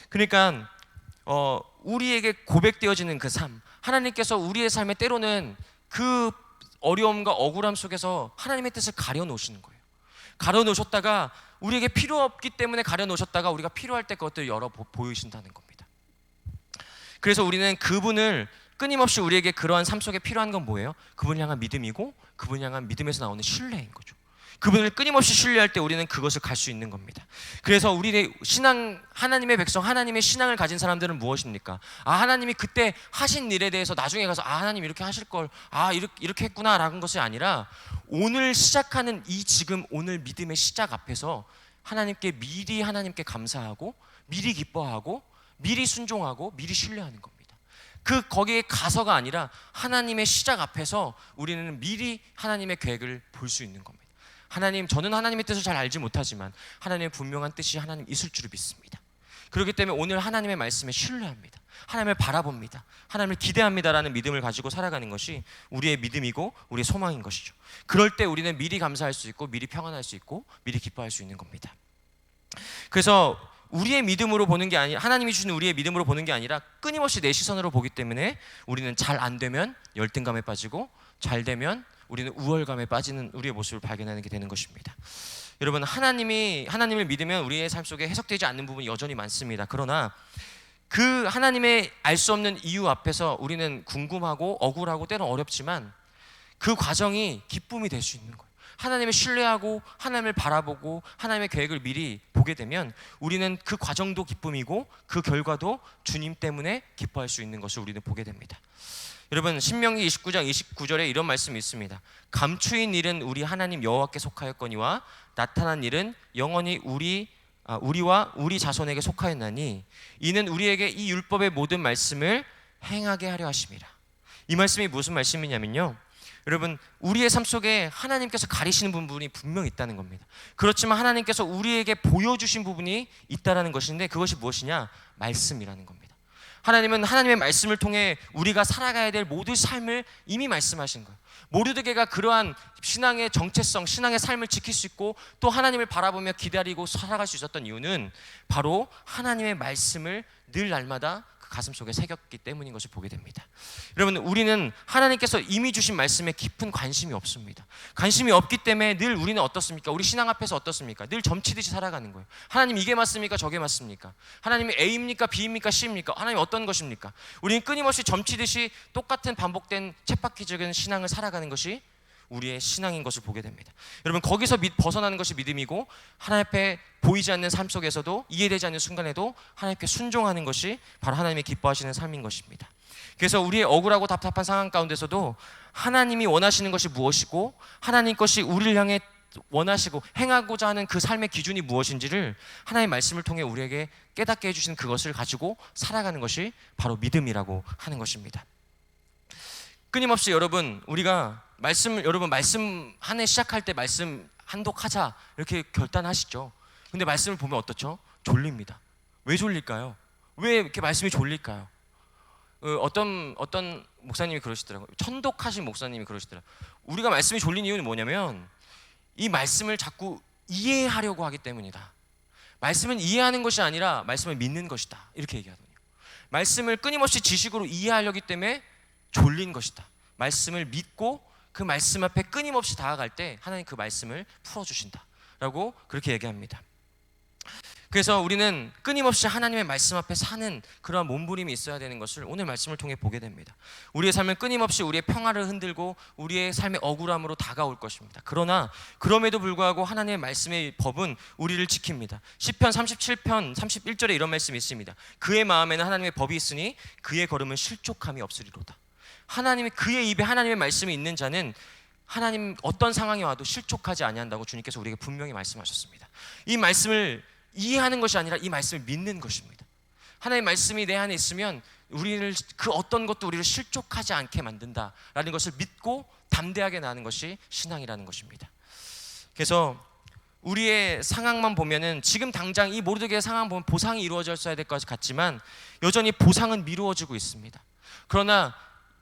그러니까 우리에게 고백되어지는 그 삶, 하나님께서 우리의 삶에 때로는 그 어려움과 억울함 속에서 하나님의 뜻을 가려놓으시는 거예요. 가려놓으셨다가 우리에게 필요 없기 때문에 가려놓으셨다가 우리가 필요할 때 그것들을 열어 보이신다는 겁니다. 그래서 우리는 그분을 끊임없이, 우리에게 그러한 삶 속에 필요한 건 뭐예요? 그분을 향한 믿음이고 그분을 향한 믿음에서 나오는 신뢰인 거죠. 그분을 끊임없이 신뢰할 때 우리는 그것을 갈 수 있는 겁니다. 그래서 우리의 신앙, 하나님의 백성, 하나님의 신앙을 가진 사람들은 무엇입니까? 하나님이 그때 하신 일에 대해서 나중에 가서 하나님 이렇게 하실 걸, 이렇게 했구나라는 것이 아니라 오늘 시작하는 이 지금 오늘 믿음의 시작 앞에서 하나님께 미리 하나님께 감사하고 미리 기뻐하고 미리 순종하고 미리 신뢰하는 겁니다. 거기에 가서가 아니라 하나님의 시작 앞에서 우리는 미리 하나님의 계획을 볼 수 있는 겁니다. 하나님, 저는 하나님의 뜻을 잘 알지 못하지만 하나님의 분명한 뜻이 하나님 있을 줄을 믿습니다. 그렇기 때문에 오늘 하나님의 말씀에 신뢰합니다. 하나님을 바라봅니다. 하나님을 기대합니다라는 믿음을 가지고 살아가는 것이 우리의 믿음이고 우리의 소망인 것이죠. 그럴 때 우리는 미리 감사할 수 있고 미리 평안할 수 있고 미리 기뻐할 수 있는 겁니다. 그래서 우리의 믿음으로 보는 게 아니라, 하나님이 주신 우리의 믿음으로 보는 게 아니라 끊임없이 내 시선으로 보기 때문에 우리는 잘 안 되면 열등감에 빠지고 잘 되면 우리는 우월감에 빠지는 우리의 모습을 발견하는 게 되는 것입니다. 여러분, 하나님을 믿으면 우리의 삶 속에 해석되지 않는 부분이 여전히 많습니다. 그러나 그 하나님의 알 수 없는 이유 앞에서 우리는 궁금하고 억울하고 때로는 어렵지만 그 과정이 기쁨이 될 수 있는 거예요. 하나님을 신뢰하고 하나님을 바라보고 하나님의 계획을 미리 보게 되면 우리는 그 과정도 기쁨이고 그 결과도 주님 때문에 기뻐할 수 있는 것을 우리는 보게 됩니다. 여러분, 신명기 29장 29절에 이런 말씀이 있습니다. 감추인 일은 우리 하나님 여호와께 속하였거니와 나타난 일은 영원히 우리와 우리 자손에게 속하였나니 이는 우리에게 이 율법의 모든 말씀을 행하게 하려 하심이라. 이 말씀이 무슨 말씀이냐면요, 여러분, 우리의 삶 속에 하나님께서 가리시는 부분이 분명히 있다는 겁니다. 그렇지만 하나님께서 우리에게 보여주신 부분이 있다는 것인데 그것이 무엇이냐? 말씀이라는 겁니다. 하나님은 하나님의 말씀을 통해 우리가 살아가야 될 모든 삶을 이미 말씀하신 거예요. 모르드게가 그러한 신앙의 정체성, 신앙의 삶을 지킬 수 있고 또 하나님을 바라보며 기다리고 살아갈 수 있었던 이유는 바로 하나님의 말씀을 늘 날마다 그 가슴 속에 새겼기 때문인 것을 보게 됩니다. 여러분, 우리는 하나님께서 이미 주신 말씀에 깊은 관심이 없습니다. 관심이 없기 때문에 늘 우리는 어떻습니까? 우리 신앙 앞에서 어떻습니까? 늘 점치듯이 살아가는 거예요. 하나님 이게 맞습니까? 저게 맞습니까? 하나님이 A입니까? B입니까? C입니까? 하나님 어떤 것입니까? 우리는 끊임없이 점치듯이 똑같은 반복된 쳇바퀴적인 신앙을 살아가는 것이 우리의 신앙인 것을 보게 됩니다. 여러분, 거기서 벗어나는 것이 믿음이고 하나님 앞에 보이지 않는 삶 속에서도 이해되지 않는 순간에도 하나님께 순종하는 것이 바로 하나님의 기뻐하시는 삶인 것입니다. 그래서 우리의 억울하고 답답한 상황 가운데서도 하나님이 원하시는 것이 무엇이고 하나님 것이 우리를 향해 원하시고 행하고자 하는 그 삶의 기준이 무엇인지를 하나님의 말씀을 통해 우리에게 깨닫게 해주신 그것을 가지고 살아가는 것이 바로 믿음이라고 하는 것입니다. 끊임없이 여러분, 우리가 말씀 한 해 시작할 때 말씀 한독하자 이렇게 결단하시죠. 근데 말씀을 보면 어떻죠? 졸립니다. 왜 졸릴까요? 왜 이렇게 말씀이 졸릴까요? 어떤 목사님이 그러시더라고요. 천독하신 목사님이 그러시더라고요. 우리가 말씀이 졸린 이유는 뭐냐면 이 말씀을 자꾸 이해하려고 하기 때문이다. 말씀은 이해하는 것이 아니라 말씀을 믿는 것이다. 이렇게 얘기하거든요. 말씀을 끊임없이 지식으로 이해하려기 때문에 졸린 것이다. 말씀을 믿고 그 말씀 앞에 끊임없이 다가갈 때 하나님 그 말씀을 풀어주신다 라고 그렇게 얘기합니다. 그래서 우리는 끊임없이 하나님의 말씀 앞에 사는 그러한 몸부림이 있어야 되는 것을 오늘 말씀을 통해 보게 됩니다. 우리의 삶은 끊임없이 우리의 평화를 흔들고 우리의 삶의 억울함으로 다가올 것입니다. 그러나 그럼에도 불구하고 하나님의 말씀의 법은 우리를 지킵니다. 시편 37편 31절에 이런 말씀이 있습니다. 그의 마음에는 하나님의 법이 있으니 그의 걸음은 실족함이 없으리로다. 하나님이 그의 입에 하나님의 말씀이 있는 자는 하나님 어떤 상황이 와도 실족하지 아니한다고 주님께서 우리에게 분명히 말씀하셨습니다. 이 말씀을 이해하는 것이 아니라 이 말씀을 믿는 것입니다. 하나님의 말씀이 내 안에 있으면 우리를 그 어떤 것도 우리를 실족하지 않게 만든다라는 것을 믿고 담대하게 나가는 것이 신앙이라는 것입니다. 그래서 우리의 상황만 보면은 지금 당장 이 모르드게의 상황 보면 보상이 이루어졌어야 될 것 같지만 여전히 보상은 미루어지고 있습니다. 그러나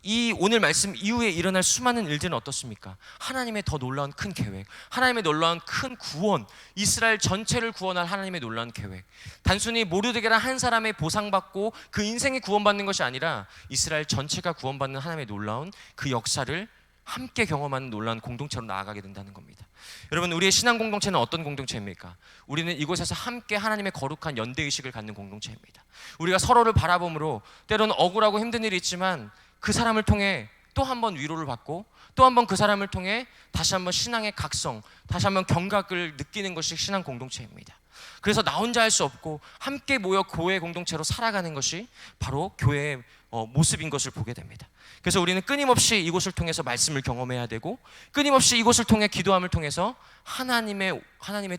이 오늘 말씀 이후에 일어날 수많은 일들은 어떻습니까? 하나님의 더 놀라운 큰 계획, 하나님의 놀라운 큰 구원, 이스라엘 전체를 구원할 하나님의 놀라운 계획. 단순히 모르드게란 한 사람의 보상받고 그 인생이 구원받는 것이 아니라 이스라엘 전체가 구원받는 하나님의 놀라운 그 역사를 함께 경험하는 놀라운 공동체로 나아가게 된다는 겁니다. 여러분, 우리의 신앙 공동체는 어떤 공동체입니까? 우리는 이곳에서 함께 하나님의 거룩한 연대의식을 갖는 공동체입니다. 우리가 서로를 바라봄으로 때로는 억울하고 힘든 일이 있지만 그 사람을 통해 또 한 번 위로를 받고 또 한 번 그 사람을 통해 다시 한번 신앙의 각성, 다시 한번 경각을 느끼는 것이 신앙 공동체입니다. 그래서 나 혼자 할 수 없고 함께 모여 교회 공동체로 살아가는 것이 바로 교회의 모습인 것을 보게 됩니다. 그래서 우리는 끊임없이 이곳을 통해서 말씀을 경험해야 되고, 끊임없이 이곳을 통해 기도함을 통해서 하나님의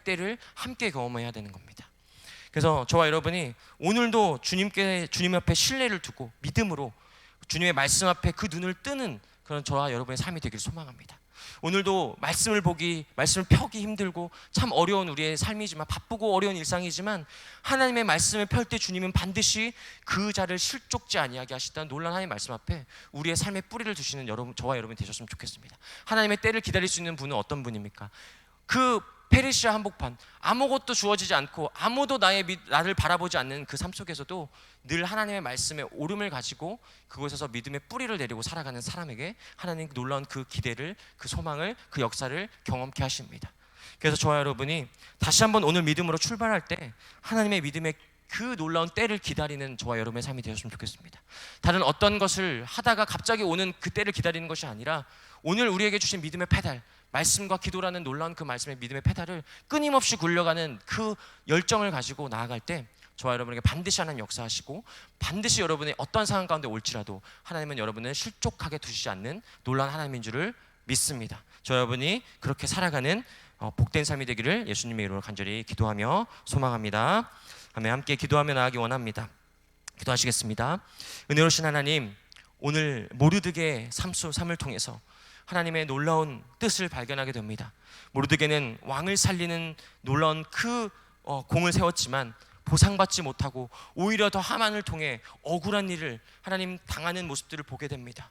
때를 함께 경험해야 되는 겁니다. 그래서 저와 여러분이 오늘도 주님 앞에 신뢰를 두고 믿음으로 주님의 말씀 앞에 그 눈을 뜨는 그런 저와 여러분의 삶이 되기를 소망합니다. 오늘도 말씀을 펴기 힘들고 참 어려운 우리의 삶이지만, 바쁘고 어려운 일상이지만, 하나님의 말씀을 펼 때 주님은 반드시 그 자를 실족지 아니하게 하시다는 놀라운 하나님의 말씀 앞에 우리의 삶의 뿌리를 두시는 저와 여러분이 되셨으면 좋겠습니다. 하나님의 때를 기다릴 수 있는 분은 어떤 분입니까? 그 페르시아 한복판, 아무것도 주어지지 않고 아무도 나를 바라보지 않는 그 삶 속에서도 늘 하나님의 말씀에 오름을 가지고 그곳에서 믿음의 뿌리를 내리고 살아가는 사람에게 하나님 놀라운 그 기대를, 그 소망을, 그 역사를 경험케 하십니다. 그래서 저와 여러분이 다시 한번 오늘 믿음으로 출발할 때 하나님의 믿음의 그 놀라운 때를 기다리는 저와 여러분의 삶이 되었으면 좋겠습니다. 다른 어떤 것을 하다가 갑자기 오는 그 때를 기다리는 것이 아니라, 오늘 우리에게 주신 믿음의 페달, 말씀과 기도라는 놀라운 그 말씀의 믿음의 페달을 끊임없이 굴려가는 그 열정을 가지고 나아갈 때 저와 여러분에게 반드시 하나님 역사하시고, 반드시 여러분의 어떠한 상황 가운데 올지라도 하나님은 여러분을 실족하게 두시지 않는 놀라운 하나님인 줄을 믿습니다. 저 여러분이 그렇게 살아가는 복된 삶이 되기를 예수님의 이름으로 간절히 기도하며 소망합니다. 아멘. 함께 기도하며 나아가기 원합니다. 기도하시겠습니다. 은혜로우신 하나님, 오늘 모르드게의 삶을 통해서 하나님의 놀라운 뜻을 발견하게 됩니다. 모르드게는 왕을 살리는 놀라운 그 공을 세웠지만 보상받지 못하고 오히려 더 하만을 통해 억울한 일을 하나님 당하는 모습들을 보게 됩니다.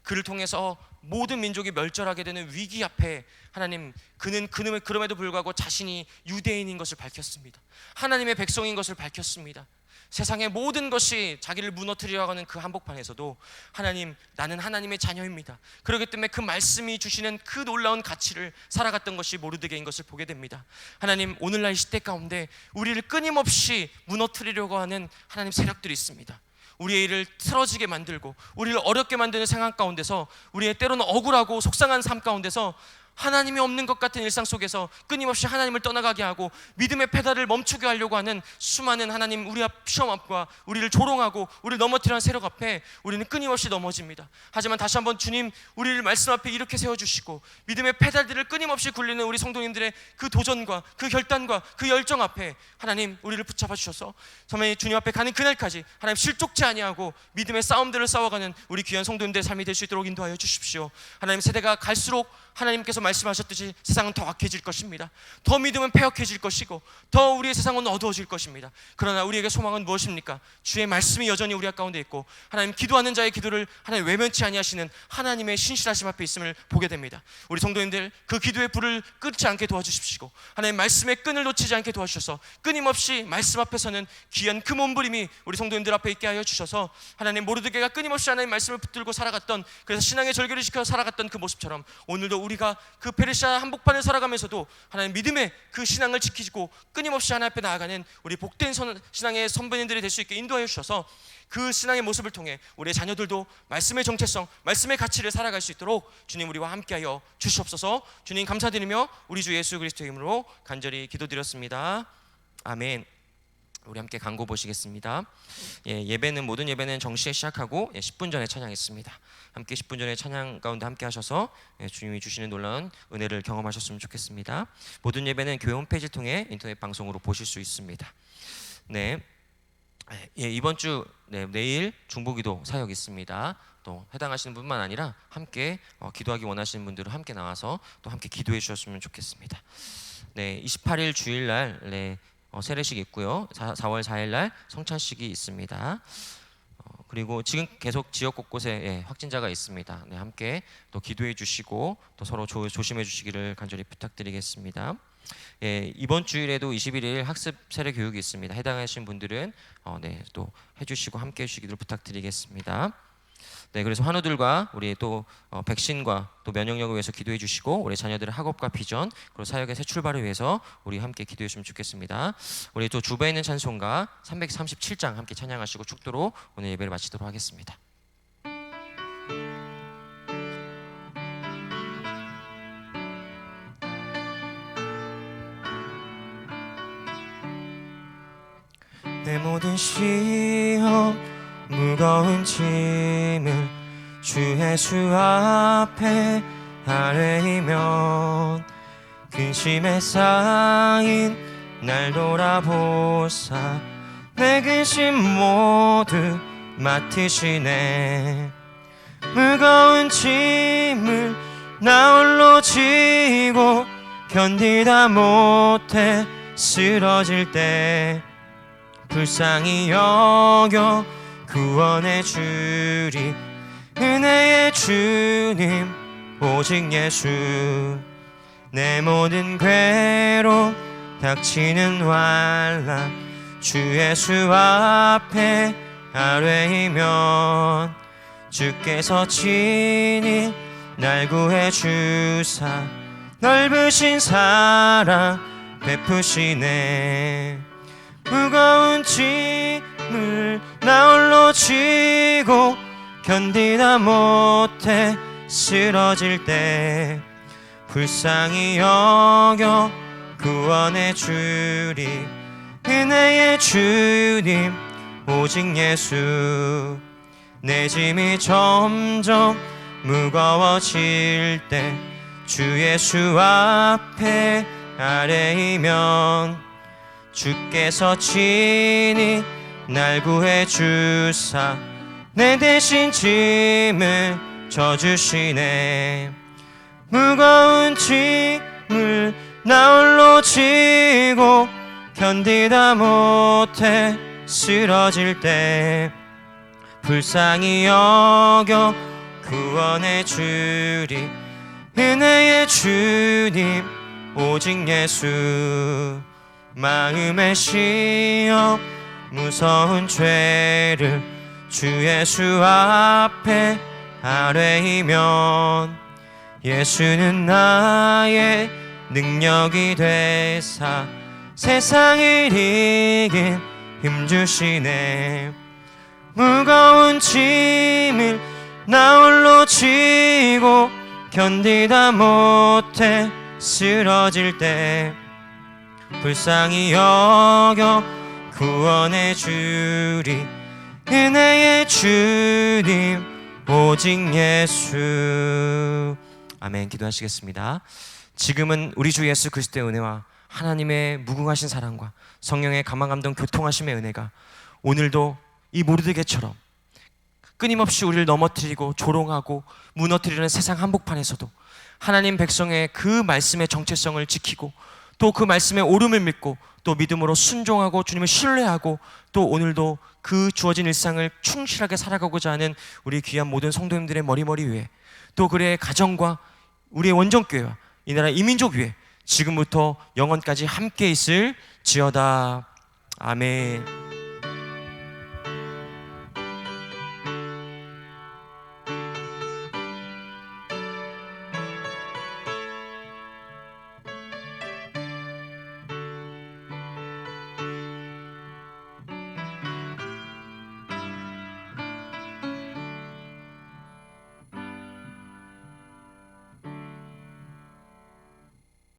그를 통해서 모든 민족이 멸절하게 되는 위기 앞에 하나님, 그는 그럼에도 불구하고 자신이 유대인인 것을 밝혔습니다. 하나님의 백성인 것을 밝혔습니다. 세상의 모든 것이 자기를 무너뜨리려고 하는 그 한복판에서도 하나님, 나는 하나님의 자녀입니다. 그렇기 때문에 그 말씀이 주시는 그 놀라운 가치를 살아갔던 것이 모르드게인 것을 보게 됩니다. 하나님, 오늘날 이 시대 가운데 우리를 끊임없이 무너뜨리려고 하는 하나님 세력들이 있습니다. 우리의 일을 틀어지게 만들고 우리를 어렵게 만드는 상황 가운데서, 우리의 때로는 억울하고 속상한 삶 가운데서 하나님이 없는 것 같은 일상 속에서 끊임없이 하나님을 떠나가게 하고 믿음의 페달을 멈추게 하려고 하는 수많은 하나님, 우리 앞 시험 앞과 우리를 조롱하고 우리를 넘어뜨리는 세력 앞에 우리는 끊임없이 넘어집니다. 하지만 다시 한번 주님, 우리를 말씀 앞에 이렇게 세워주시고 믿음의 페달들을 끊임없이 굴리는 우리 성도님들의 그 도전과 그 결단과 그 열정 앞에 하나님, 우리를 붙잡아 주셔서 정말 주님 앞에 가는 그날까지 하나님 실족지 아니하고 믿음의 싸움들을 싸워가는 우리 귀한 성도님들의 삶이 될 수 있도록 인도하여 주십시오. 하나님, 세대가 갈수록 하나님께서 말씀하셨듯이 세상은 더 악해질 것입니다. 더 믿음은 패역해질 것이고 더 우리의 세상은 어두워질 것입니다. 그러나 우리에게 소망은 무엇입니까? 주의 말씀이 여전히 우리 가운데 있고 하나님, 기도하는 자의 기도를 하나님 외면치 아니하시는 하나님의 신실하심 앞에 있음을 보게 됩니다. 우리 성도님들, 그 기도의 불을 끄지 않게 도와주십시고 하나님, 말씀의 끈을 놓치지 않게 도와주셔서 끊임없이 말씀 앞에서는 귀한 그 몸부림이 우리 성도님들 앞에 있게 하여 주셔서 하나님, 모르드게가 끊임없이 하나님 말씀을 붙들고 살아갔던, 그래서 신앙의 절규를 지켜 살아갔던 그 모습처럼 오늘도 우리가 그 페르시아 한복판을 살아가면서도 하나님 믿음의 그 신앙을 지키고 끊임없이 하나님 앞에 나아가는 우리 복된 신앙의 선배님들이 될 수 있게 인도하여 주셔서 그 신앙의 모습을 통해 우리의 자녀들도 말씀의 정체성, 말씀의 가치를 살아갈 수 있도록 주님 우리와 함께하여 주시옵소서. 주님 감사드리며 우리 주 예수 그리스도의 이름으로 간절히 기도드렸습니다. 아멘. 우리 함께 광고 보시겠습니다. 모든 예배는 정시에 시작하고 10분 전에 찬양했습니다. 함께 10분 전에 찬양 가운데 함께 하셔서 주님이 주시는 놀라운 은혜를 경험하셨으면 좋겠습니다. 모든 예배는 교회 홈페이지를 통해 인터넷 방송으로 보실 수 있습니다. 이번 주 내일 중보기도 사역 있습니다. 또 해당하시는 분만 아니라 함께 기도하기 원하시는 분들은 함께 나와서 또 함께 기도해 주셨으면 좋겠습니다. 28일 주일날 세례식 있고요. 4월 4일날 성찬식이 있습니다. 그리고 지금 계속 지역 곳곳에 확진자가 있습니다. 함께 또 기도해 주시고 또 서로 조심해 주시기를 간절히 부탁드리겠습니다. 이번 주일에도 21일 학습 세례 교육이 있습니다. 해당하신 분들은 또 해주시고 함께 해주시기를 부탁드리겠습니다. 그래서 환우들과 우리 또 백신과 또 면역력을 위해서 기도해 주시고 우리 자녀들의 학업과 비전 그리고 사역의 새 출발을 위해서 우리 함께 기도해 주시면 좋겠습니다. 우리 또 주배에 있는 찬송가 337장 함께 찬양하시고 축도로 오늘 예배를 마치도록 하겠습니다. 내 모든 시험 무거운 짐을 주 예수 앞에 아뢰이면 근심에 쌓인 날 돌아보사 내 근심 모두 맡으시네. 무거운 짐을 나 홀로 지고 견디다 못해 쓰러질 때 불쌍히 여겨 구원해 주리 은혜의 주님 오직 예수. 내 모든 괴로움 닥치는 환난 주 예수 앞에 아뢰이면 주께서 친히 날 구해 주사 넓으신 사랑 베푸시네. 무거운 짐을 나 홀로 지고 견디다 못해 쓰러질 때 불쌍히 여겨 구원해 주리 은혜의 주님 오직 예수. 내 짐이 점점 무거워질 때 주 예수 앞에 아뢰이면 주께서 친히 날 구해 주사 내 대신 짐을 져주시네. 무거운 짐을 나 홀로 지고 견디다 못해 쓰러질 때 불쌍히 여겨 구원해 주리 은혜의 주님 오직 예수. 마음의 시험 무서운 죄를 주 예수 앞에 아뢰이면 예수는 나의 능력이 되사 세상을 이긴 힘주시네. 무거운 짐을 나 홀로 지고 견디다 못해 쓰러질 때 불쌍히 여겨 구원해 주리 은혜의 주님 오직 예수. 아멘. 기도하시겠습니다. 지금은 우리 주 예수 그리스도의 은혜와 하나님의 무궁하신 사랑과 성령의 감화감동 교통하심의 은혜가 오늘도 이 모르드게처럼 끊임없이 우리를 넘어뜨리고 조롱하고 무너뜨리는 세상 한복판에서도 하나님 백성의 그 말씀의 정체성을 지키고 또 그 말씀의 옳음을 믿고 또 믿음으로 순종하고 주님을 신뢰하고 또 오늘도 그 주어진 일상을 충실하게 살아가고자 하는 우리 귀한 모든 성도님들의 머리 위에 또 그의 가정과 우리의 원정교회와 이 나라 이민족 위에 지금부터 영원까지 함께 있을 지어다. 아멘.